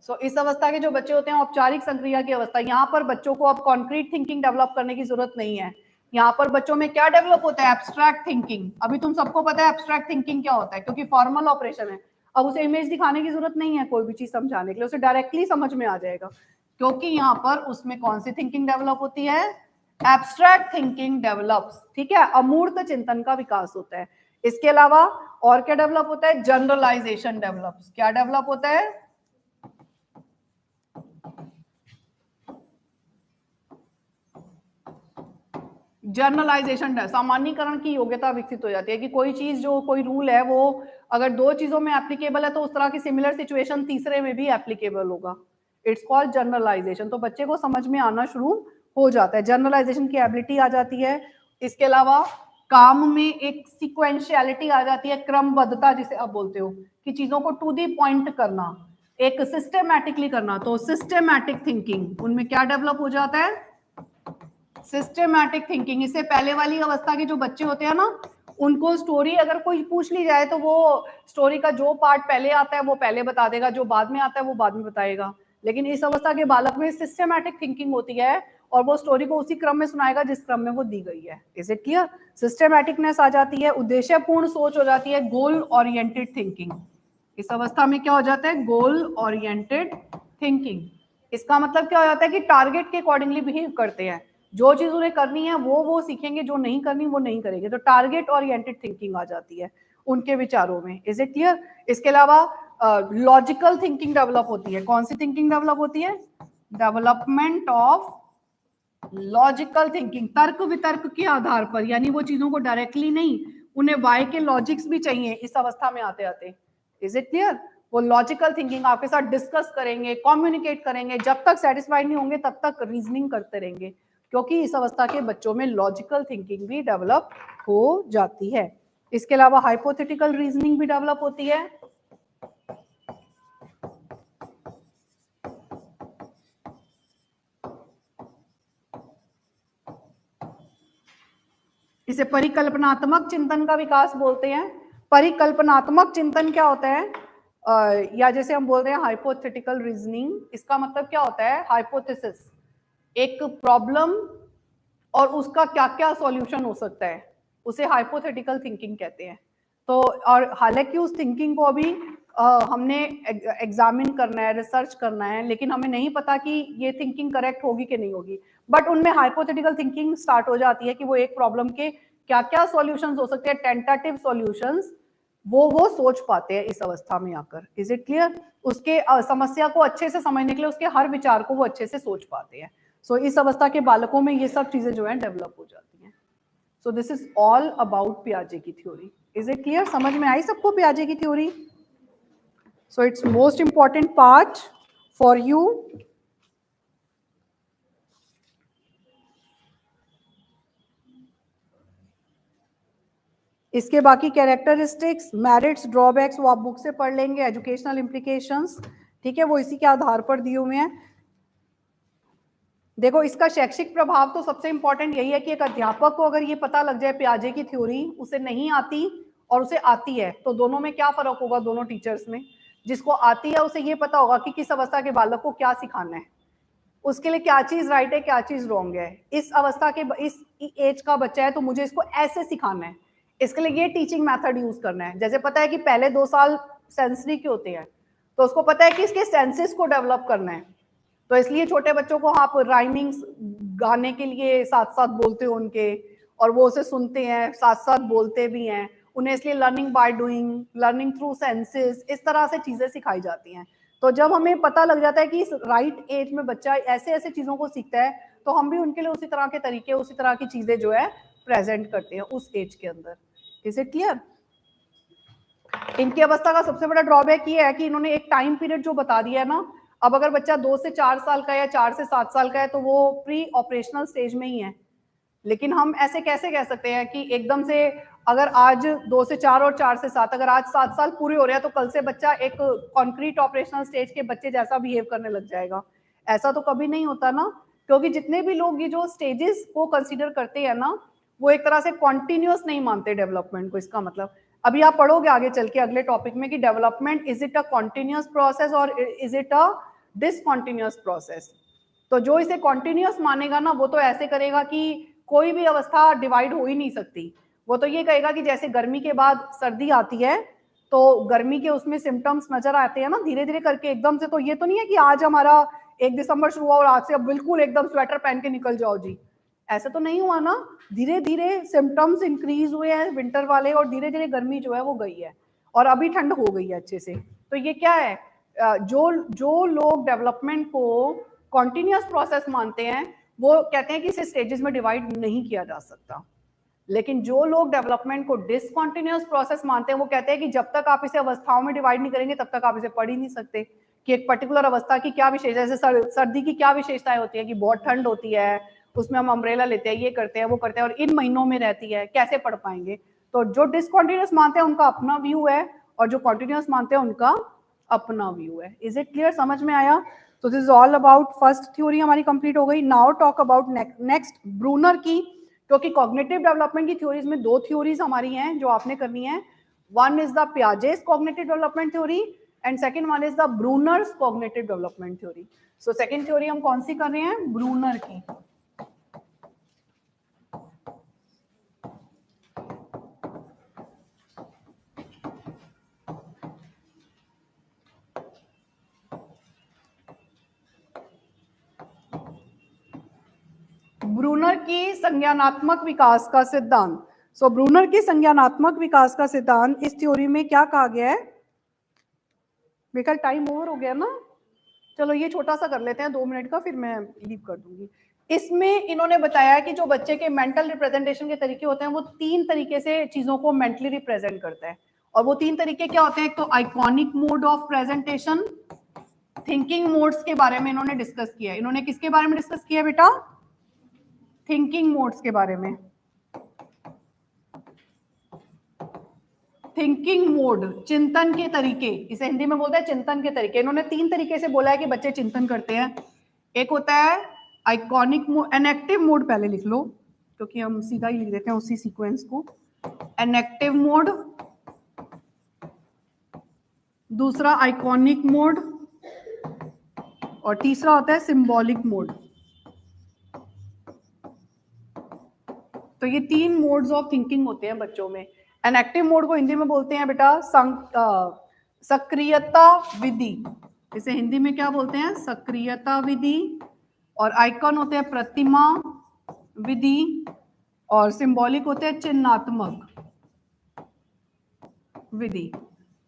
सो इस अवस्था के जो बच्चे होते हैं औपचारिक संक्रिया की अवस्था, यहाँ पर बच्चों को अब कॉन्क्रीट थिंकिंग डेवलप करने की जरूरत नहीं है। यहाँ पर बच्चों में क्या डेवलप होता है? Abstract thinking. अभी तुम सबको पता है एब्स्ट्रैक्ट थिंकिंग क्या होता है, क्योंकि फॉर्मल ऑपरेशन है। अब उसे इमेज दिखाने की जरूरत नहीं है कोई भी चीज समझाने के लिए, उसे डायरेक्टली समझ में आ जाएगा, क्योंकि यहाँ पर उसमें कौन सी थिंकिंग डेवलप होती है? Abstract thinking develops. ठीक है, अमूर्त चिंतन का विकास होता है। इसके अलावा और क्या डेवलप होता है? Generalisation develops. क्या डेवलप होता है? जर्नलाइजेशन, सामान्यकरण की योग्यता विकसित हो जाती है कि कोई चीज जो कोई रूल है वो अगर दो चीजों में एप्लीकेबल है तो उस तरह की सिमिलर सिचुएशन तीसरे में भी एप्लीकेबल होगा। It's called journalisation. तो बच्चे को समझ में आना शुरू हो जाता है, जर्नलाइजेशन की एबिलिटी आ जाती है। इसके अलावा काम में एक सिक्वेंशियलिटी आ जाती है, क्रमबद्धता जिसे आप बोलते हो, कि चीजों को टू दी पॉइंट करना, एक सिस्टेमैटिकली करना। तो सिस्टेमैटिक थिंकिंग उनमें क्या डेवलप हो जाता है? Systematic thinking. इससे पहले वाली अवस्था के जो बच्चे होते हैं ना, उनको स्टोरी अगर कोई पूछ ली जाए तो वो स्टोरी का जो पार्ट पहले आता है वो पहले बता देगा, जो बाद में आता है वो बाद में बताएगा। लेकिन इस अवस्था के बालक में सिस्टेमैटिक थिंकिंग होती है और वो स्टोरी को उसी क्रम में सुनाएगा जिस क्रम में वो दी गई है। Is it clear? सिस्टेमैटिकनेस आ जाती है, उद्देश्यपूर्ण सोच हो जाती है, गोल ओरिएंटेड थिंकिंग। इस अवस्था में क्या हो जाता है? Goal oriented thinking. इसका मतलब क्या हो जाता है कि टारगेट के अकॉर्डिंगली बिहेव करते हैं, जो चीज उन्हें करनी है वो सीखेंगे, जो नहीं करनी वो नहीं करेंगे। तो टारगेट ओरिएंटेड थिंकिंग आ जाती है उनके विचारों में। Is it clear? इसके अलावा लॉजिकल थिंकिंग डेवलप होती है। कौन सी थिंकिंग डेवलप होती है? डेवलपमेंट ऑफ लॉजिकल थिंकिंग, तर्क वितर्क के आधार पर, यानी वो चीजों को डायरेक्टली नहीं, उन्हें वाई के लॉजिक्स भी चाहिए इस अवस्था में आते आते। Is it clear? वो लॉजिकल थिंकिंग आपके साथ डिस्कस करेंगे, कम्युनिकेट करेंगे, जब तक सेटिस्फाइड नहीं होंगे तब तक रीजनिंग करते रहेंगे, क्योंकि इस अवस्था के बच्चों में लॉजिकल थिंकिंग भी डेवलप हो जाती है। इसके अलावा हाइपोथेटिकल रीजनिंग भी डेवलप होती है। इसे परिकल्पनात्मक चिंतन का विकास बोलते हैं। परिकल्पनात्मक चिंतन क्या होता है? या जैसे हम बोलते हैं हाइपोथेटिकल रीजनिंग, इसका मतलब क्या होता है? हाइपोथेसिस, एक प्रॉब्लम और उसका क्या क्या सॉल्यूशन हो सकता है, उसे हाइपोथेटिकल थिंकिंग कहते हैं। तो और हालांकि उस थिंकिंग को अभी हमने एग्जामिन करना है, रिसर्च करना है, लेकिन हमें नहीं पता कि ये थिंकिंग करेक्ट होगी कि नहीं होगी, बट उनमें हाइपोथेटिकल थिंकिंग स्टार्ट हो जाती है कि वो एक प्रॉब्लम के क्या क्या सॉल्यूशंस हो सकते हैं, टेंटेटिव सॉल्यूशंस वो सोच पाते हैं इस अवस्था में आकर। Is it clear? उसके समस्या को अच्छे से समझने के लिए उसके हर विचार को वो अच्छे से सोच पाते हैं। सो इस अवस्था के बालकों में ये सब चीजें जो है डेवलप हो जाती हैं। So this is all about पियाजे की थ्योरी। Is it clear? समझ में आई सबको पियाजे की theory? So it's most important part for you. इसके बाकी कैरेक्टरिस्टिक्स, मेरिट्स, ड्रॉबैक्स वो आप बुक से पढ़ लेंगे, एजुकेशनल इम्प्लीकेशंस, ठीक है, वो इसी के आधार पर दिए हुए हैं। देखो इसका शैक्षिक प्रभाव तो सबसे इंपॉर्टेंट यही है कि एक अध्यापक को अगर ये पता लग जाए पियाजे की थ्योरी उसे नहीं आती और उसे आती है, तो दोनों में क्या फर्क होगा दोनों टीचर्स में? जिसको आती है उसे ये पता होगा कि किस अवस्था के बालक को क्या सिखाना है, उसके लिए क्या चीज राइट है, क्या चीज रॉन्ग है। इस अवस्था के इस एज का बच्चा है तो मुझे इसको ऐसे सिखाना है, इसके लिए ये टीचिंग मेथड यूज करना है। जैसे पता है कि पहले 2 साल सेंसरी के होते हैं, तो उसको पता है कि इसके सेंसेस को डेवलप करना है, तो इसलिए छोटे बच्चों को आप राइमिंग्स गाने के लिए साथ साथ बोलते हो उनके, और वो उसे सुनते हैं, साथ साथ बोलते भी हैं उन्हें, इसलिए learning by doing, learning through senses, इस तरह से चीजें सिखाई जाती हैं। तो जब हमें पता लग जाता है कि इस राइट एज में बच्चा ऐसे ऐसे चीजों को सीखता है, तो हम भी उनके लिए उसी तरह के तरीके, उसी तरह की चीजें जो है प्रेजेंट करते हैं उस एज के अंदर। Is it clear? इनकी अवस्था का सबसे बड़ा ड्रॉबैक ये है कि इन्होंने एक टाइम पीरियड जो बता दिया है ना, अब अगर बच्चा 2 से 4 साल का या 4 से 7 साल का है तो वो प्री ऑपरेशनल स्टेज में ही है। लेकिन हम ऐसे कैसे कह सकते हैं कि एकदम से अगर आज 2 से 4 और 4 से 7, अगर आज 7 साल पूरे हो रहे हैं तो कल से बच्चा एक कॉन्क्रीट ऑपरेशनल स्टेज के बच्चे जैसा बिहेव करने लग जाएगा? ऐसा तो कभी नहीं होता ना, क्योंकि जितने भी लोग ये जो स्टेजेस को कंसीडर करते हैं ना, वो एक तरह से कॉन्टिन्यूस नहीं मानते डेवलपमेंट को। इसका मतलब अभी आप पढ़ोगे आगे चल के अगले टॉपिक में कि development is it a continuous process और is it a discontinuous process. तो जो इसे कॉन्टिन्यूस मानेगा ना, वो तो ऐसे करेगा कि कोई भी अवस्था डिवाइड हो ही नहीं सकती। वो तो ये कहेगा कि जैसे गर्मी के बाद सर्दी आती है तो गर्मी के उसमें सिम्टम्स नजर आते हैं ना धीरे धीरे करके, एकदम से तो ये तो नहीं है कि आज हमारा 1 दिसंबर शुरू हुआ और आज से अब बिल्कुल एकदम स्वेटर पहन के निकल जाओ जी, ऐसा तो नहीं हुआ ना। धीरे धीरे सिम्टम्स इंक्रीज हुए हैं विंटर वाले, और धीरे धीरे गर्मी जो है वो गई है और अभी ठंड हो गई है अच्छे से। तो ये क्या है, जो लोग डेवलपमेंट को कॉन्टिन्यूस प्रोसेस मानते हैं वो कहते हैं कि इसे स्टेजेस में डिवाइड नहीं किया जा सकता। लेकिन जो लोग डेवलपमेंट को डिसकॉन्टिन्यूस प्रोसेस मानते हैं वो कहते हैं कि जब तक आप इसे अवस्थाओं में डिवाइड नहीं करेंगे तब तक आप इसे पढ़ ही नहीं सकते कि एक पर्टिकुलर अवस्था की क्या विशेषता है। जैसे सर्दी की क्या विशेषताएं होती है कि बहुत ठंड होती है, उसमें हम अम्ब्रेला लेते हैं, ये करते हैं, वो करते हैं, और इन महीनों में रहती है, कैसे पढ़ पाएंगे? तो जो डिसकॉन्टिन्यूस मानते हैं उनका अपना व्यू है और जो कॉन्टिन्यूस मानते हैं उनका अपना व्यू है। Is it clear? समझ में आया? तो this is all about first theory हमारी कंप्लीट हो गई। Now talk about next Bruner की, क्योंकि कॉग्निटिव डेवलपमेंट की थ्योरीज में 2 थ्योरीज हमारी हैं जो आपने करनी है। One is the Piaget's cognitive development theory and second one is the Brunner's cognitive development theory. So second theory हम कौन सी कर रहे हैं? ब्रूनर की। ब्रूनर की संज्ञानात्मक विकास का सिद्धांत। सो ब्रूनर की संज्ञानात्मक विकास का सिद्धांत, इस थ्योरी में क्या कहा गया है? बेकार टाइम ओवर हो गया ना, चलो ये छोटा सा कर लेते हैं 2 मिनट का, फिर मैं लीव कर दूंगी। इसमें इन्होंने बताया कि जो बच्चे के मेंटल रिप्रेजेंटेशन के तरीके होते हैं वो 3 तरीके से चीजों को मेंटली रिप्रेजेंट करता है, और वो 3 तरीके क्या होते हैं? एक तो iconic mode of presentation, thinking modes के बारे में इन्होंने डिस्कस किया है। इन्होंने किसके बारे में डिस्कस किया बेटा? थिंकिंग मोड्स के बारे में। थिंकिंग मोड, चिंतन के तरीके, इसे हिंदी में बोलते हैं चिंतन के तरीके। इन्होंने 3 तरीके से बोला है कि बच्चे चिंतन करते हैं। एक होता है आइकॉनिक मोड, एनेक्टिव मोड पहले लिख लो क्योंकि हम सीधा ही लिख देते हैं उसी सीक्वेंस को। एनेक्टिव मोड, दूसरा आइकॉनिक मोड, और तीसरा होता है सिंबॉलिक मोड। ये 3 मोड्स ऑफ थिंकिंग होते हैं बच्चों में। इनएक्टिव मोड को हिंदी में बोलते हैं बेटा सक्रियता विधि। इसे हिंदी में क्या बोलते हैं? सक्रियता विधि। और आइकन होते हैं प्रतिमा विधि, और सिंबॉलिक होते हैं चिन्हात्मक विधि।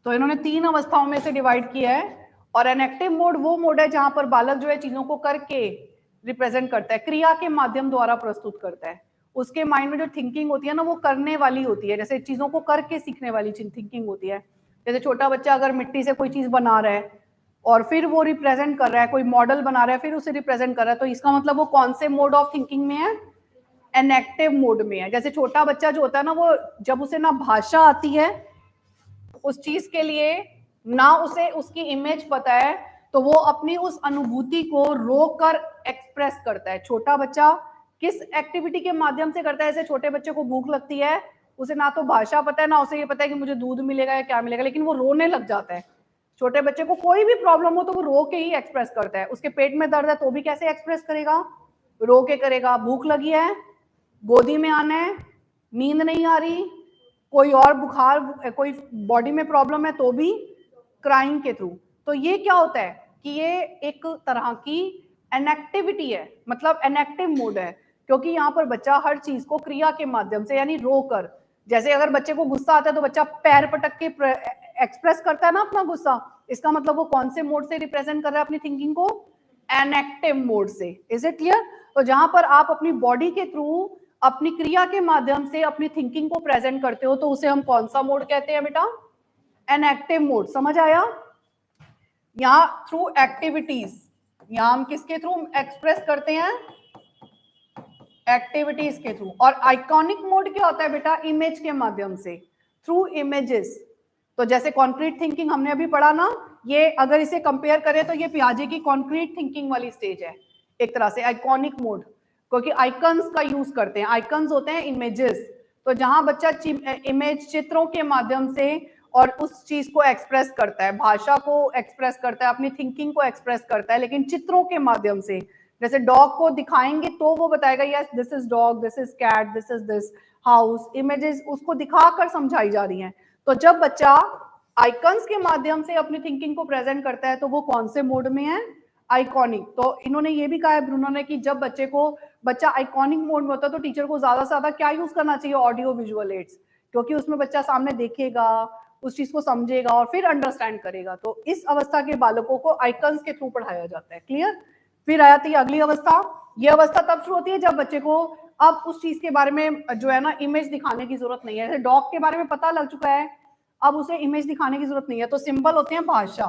तो इन्होंने 3 अवस्थाओं में से डिवाइड किया है। और इनएक्टिव मोड वो मोड है जहां पर बालक जो है चीजों को करके रिप्रेजेंट करता है, क्रिया के माध्यम द्वारा प्रस्तुत करता है। उसके माइंड में जो थिंकिंग होती है ना, वो करने वाली होती है, जैसे चीजों को करके सीखने वाली थिंकिंग होती है। जैसे छोटा बच्चा अगर मिट्टी से कोई चीज बना रहा है और फिर वो रिप्रेजेंट कर रहा है, कोई मॉडल बना रहा है फिर उसे रिप्रेजेंट कर रहा है, तो इसका मतलब वो कौन से मोड ऑफ थिंकिंग में है? इनएक्टिव मोड में है। जैसे छोटा बच्चा जो होता है ना, वो जब उसे ना भाषा आती है उस चीज के लिए, ना उसे उसकी इमेज पता है, तो वो अपनी उस अनुभूति को रोकर एक्सप्रेस करता है। छोटा बच्चा किस एक्टिविटी के माध्यम से करता है? जैसे छोटे बच्चे को भूख लगती है, उसे ना तो भाषा पता है, ना उसे ये पता है कि मुझे दूध मिलेगा या क्या मिलेगा, लेकिन वो रोने लग जाता है। छोटे बच्चे को कोई भी प्रॉब्लम हो तो वो रो के ही एक्सप्रेस करता है। उसके पेट में दर्द है तो भी कैसे एक्सप्रेस करेगा? रो के करेगा। भूख लगी है, गोदी में आना है, नींद नहीं आ रही, कोई और बुखार, कोई बॉडी में प्रॉब्लम है, तो भी क्राइंग के थ्रू। तो ये क्या होता है कि ये एक तरह की इनएक्टिविटी है, मतलब इनएक्टिव मोड है, क्योंकि यहाँ पर बच्चा हर चीज को क्रिया के माध्यम से यानी रो कर, जैसे अगर बच्चे को गुस्सा आता है तो बच्चा पैर पटक के एक्सप्रेस करता है ना अपना गुस्सा, इसका मतलब वो कौन से मोड से रिप्रेजेंट कर रहा है अपनी थिंकिंग को? इनएक्टिव मोड से। Is it clear? तो जहां पर आप अपनी बॉडी के थ्रू, अपनी क्रिया के माध्यम से अपनी थिंकिंग को प्रेजेंट करते हो, तो उसे हम कौन सा मोड कहते हैं बेटा? Inactive mode. समझ आया? यहां थ्रू एक्टिविटीज, यहां हम किसके थ्रू एक्सप्रेस करते हैं? एक्टिविटीज के थ्रू। और आइकॉनिक मोड क्या होता है बेटा? इमेज के माध्यम से, थ्रू इमेजेस। तो जैसे कॉन्क्रीट थिंकिंग हमने अभी पढ़ा ना, ये अगर इसे कंपेयर करें तो ये पियाजे की कॉन्क्रीट थिंकिंग वाली स्टेज है एक तरह से, आइकॉनिक मोड, क्योंकि आइकन्स का यूज करते हैं। आइकन्स होते हैं इमेजेस। तो जहां बच्चा इमेज, चित्रों के माध्यम से और उस चीज को एक्सप्रेस करता है, भाषा को एक्सप्रेस करता है, अपनी थिंकिंग को एक्सप्रेस करता है, लेकिन चित्रों के माध्यम से। जैसे डॉग को दिखाएंगे तो वो बताएगा yes this is dog, this is cat, this is this house. Images उसको दिखाकर समझाई जा रही हैं। तो जब बच्चा आइकन्स के माध्यम से अपनी थिंकिंग को प्रेजेंट करता है तो वो कौन से मोड में है? आइकॉनिक। तो इन्होंने ये भी कहा है ब्रूनो ने कि जब बच्चा आइकॉनिक मोड में होता है तो टीचर को ज्यादा से ज्यादा क्या यूज करना चाहिए? ऑडियो विजुअल एड्स, क्योंकि उसमें बच्चा सामने देखेगा, उस चीज को समझेगा और फिर अंडरस्टैंड करेगा। तो इस अवस्था के बालकों को आइकन्स के थ्रू पढ़ाया जाता है। क्लियर? फिर आ जाती है अगली अवस्था। ये अवस्था तब शुरू होती है जब बच्चे को अब उस चीज के बारे में जो है ना इमेज दिखाने की जरूरत नहीं है। जैसे डॉग के बारे में पता लग चुका है, अब उसे इमेज दिखाने की जरूरत नहीं है। तो सिंबल होते हैं भाषा।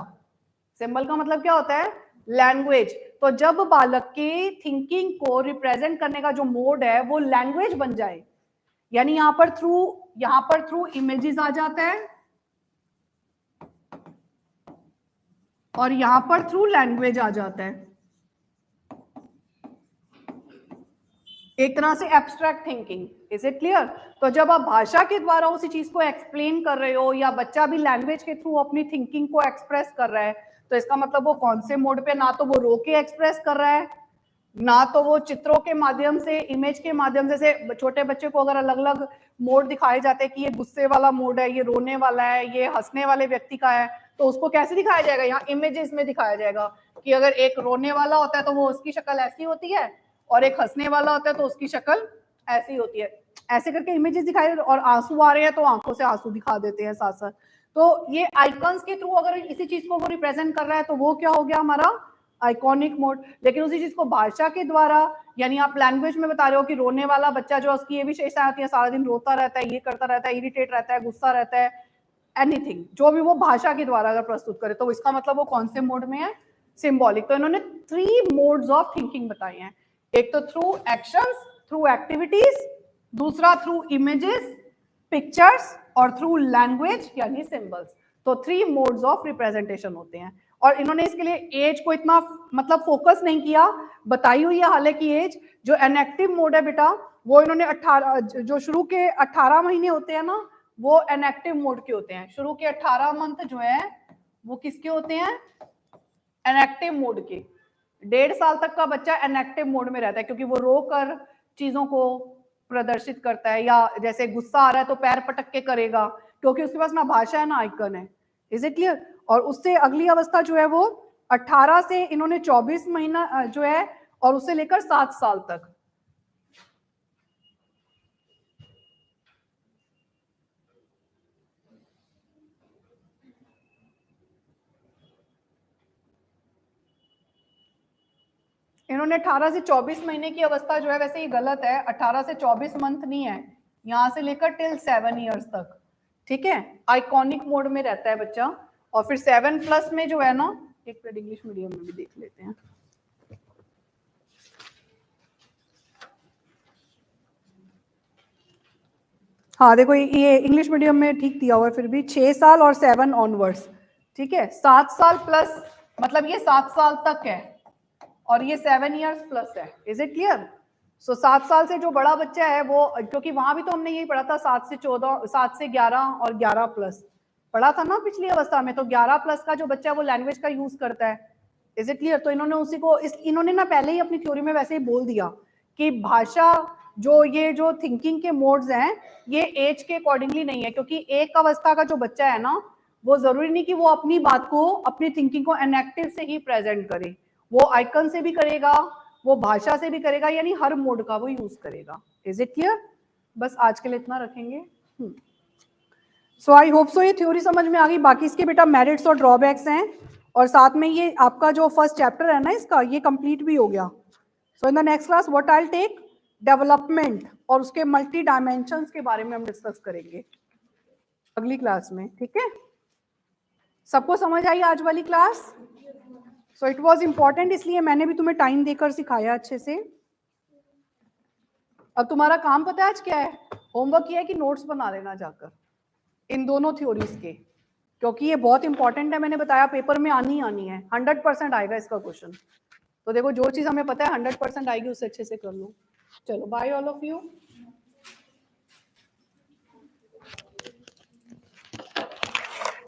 सिंबल का मतलब क्या होता है? लैंग्वेज। तो जब बालक की थिंकिंग को रिप्रेजेंट करने का जो मोड है वो लैंग्वेज बन जाए, यानी यहां पर थ्रू इमेजेस आ जाता है और यहां पर थ्रू लैंग्वेज आ जाता है, एक तरह से abstract thinking. Is it clear? तो जब आप भाषा के द्वारा उसी चीज को एक्सप्लेन कर रहे हो या बच्चा भी लैंग्वेज के थ्रू अपनी थिंकिंग को एक्सप्रेस कर रहा है, तो इसका मतलब वो कौन से मोड पे? ना तो वो रो के एक्सप्रेस कर रहा है, ना तो वो चित्रों के माध्यम से, इमेज के माध्यम से। छोटे बच्चे को अगर अलग अलग मोड दिखाए जाते हैं कि ये गुस्से वाला मोड है, ये रोने वाला है, ये हंसने वाले व्यक्ति का है, तो उसको कैसे दिखाया जाएगा? यहाँ इमेजेस में दिखाया जाएगा कि अगर एक रोने वाला होता है तो वो उसकी शक्ल ऐसी होती है, और एक हंसने वाला होता है तो उसकी शक्ल ऐसी होती है। ऐसे करके इमेजेस दिखाई, और आंसू आ रहे हैं तो आंखों से आंसू दिखा देते हैं साथ साथ। तो ये आइकन्स के थ्रू अगर इसी चीज को वो रिप्रेजेंट कर रहा है तो वो क्या हो गया हमारा? Iconic mode. लेकिन उसी चीज को भाषा के द्वारा, यानी आप लैंग्वेज में बता रहे हो कि रोने वाला बच्चा जो, उसकी ये विशेषता आती है, सारा दिन रोता रहता है, ये करता रहता है, इरिटेट रहता है, गुस्सा रहता है, एनीथिंग जो भी वो भाषा के द्वारा अगर प्रस्तुत करे, तो इसका मतलब वो कौन से मोड में है? सिंबॉलिक। तो इन्होंने 3 मोड्स ऑफ थिंकिंग बताए हैं। एक तो थ्रू एक्शंस, थ्रू एक्टिविटीज, दूसरा थ्रू इमेजेस, पिक्चर्स, और थ्रू लैंग्वेज यानी सिंबल्स। तो 3 मोड्स ऑफ रिप्रेजेंटेशन होते हैं। और इन्होंने इसके लिए एज को इतना मतलब फोकस नहीं किया, बताई हुई है हालांकि एज। जो इनएक्टिव मोड है बेटा, वो इन्होंने 18, जो शुरू के 18 महीने होते हैं ना, वो इनएक्टिव मोड के होते हैं। शुरू के 18 मंथ जो है वो किसके होते हैं? इनएक्टिव मोड के। 1.5 साल तक का बच्चा इनएक्टिव मोड में रहता है, क्योंकि वो रो कर चीजों को प्रदर्शित करता है, या जैसे गुस्सा आ रहा है तो पैर पटक के करेगा, क्योंकि उसके पास ना भाषा है ना आइकन है। Is it clear? और उससे अगली अवस्था जो है वो 18 से इन्होंने 24 महीना जो है, और उससे लेकर 7 साल तक। इन्होंने 18 से 24 महीने की अवस्था जो है, वैसे ये गलत है, 18 से 24 मंथ नहीं है, यहां से लेकर टिल 7 ईयर्स तक, ठीक है। आइकॉनिक मोड में रहता है बच्चा, और फिर 7+ में जो है ना, एक मिनट इंग्लिश मीडियम में भी देख लेते हैं। हाँ देखो, ये इंग्लिश मीडियम में ठीक दिया हुआ है, फिर भी 6 साल और 7 ऑनवर्ड्स, ठीक है। 7 साल प्लस मतलब ये 7 साल तक है, और ये 7 ईयर्स प्लस है। Is it clear? सो 7 साल से जो बड़ा बच्चा है वो, क्योंकि वहां भी तो हमने यही पढ़ा था, 7 से 14, 7 से 11 और 11+ पढ़ा था ना पिछली अवस्था में, तो 11+ का जो बच्चा है वो लैंग्वेज का यूज करता है। Is it clear? तो इन्होंने उसी को इन्होंने ना पहले ही अपनी थ्योरी में वैसे ही बोल दिया कि भाषा ये जो थिंकिंग के मोड्स हैं, ये एज के अकॉर्डिंगली नहीं है, क्योंकि एक अवस्था का जो बच्चा है ना, वो जरूरी नहीं कि वो अपनी बात को, अपनी थिंकिंग को एनेक्टिव से ही प्रेजेंट करे, वो आइकन से भी करेगा, वो भाषा से भी करेगा, यानी हर मोड का वो यूज करेगा। Is it clear? बस आज के लिए इतना रखेंगे। सो आई होप सो ये थ्योरी समझ में आ गई। बाकी इसके बेटा मेरिट्स और ड्रॉबैक्स हैं, और साथ में ये आपका जो फर्स्ट चैप्टर है ना इसका, ये कंप्लीट भी हो गया। So in the next class what I will take, development और उसके मल्टी डायमेंशंस के बारे में हम डिस्कस करेंगे अगली क्लास में, ठीक है। सबको समझ आई आज वाली class? So it was important, इसलिए मैंने भी तुम्हें टाइम देकर सिखाया अच्छे से। अब तुम्हारा काम पता है आज क्या है? होमवर्क ये है कि नोट्स बना लेना जाकर इन दोनों थ्योरीज के, क्योंकि ये बहुत इंपॉर्टेंट है। मैंने बताया पेपर में आनी है, 100% आएगा इसका क्वेश्चन। तो देखो, जो चीज हमें पता है 100% आएगी, उससे अच्छे से कर लो। चलो बाय ऑल ऑफ यू।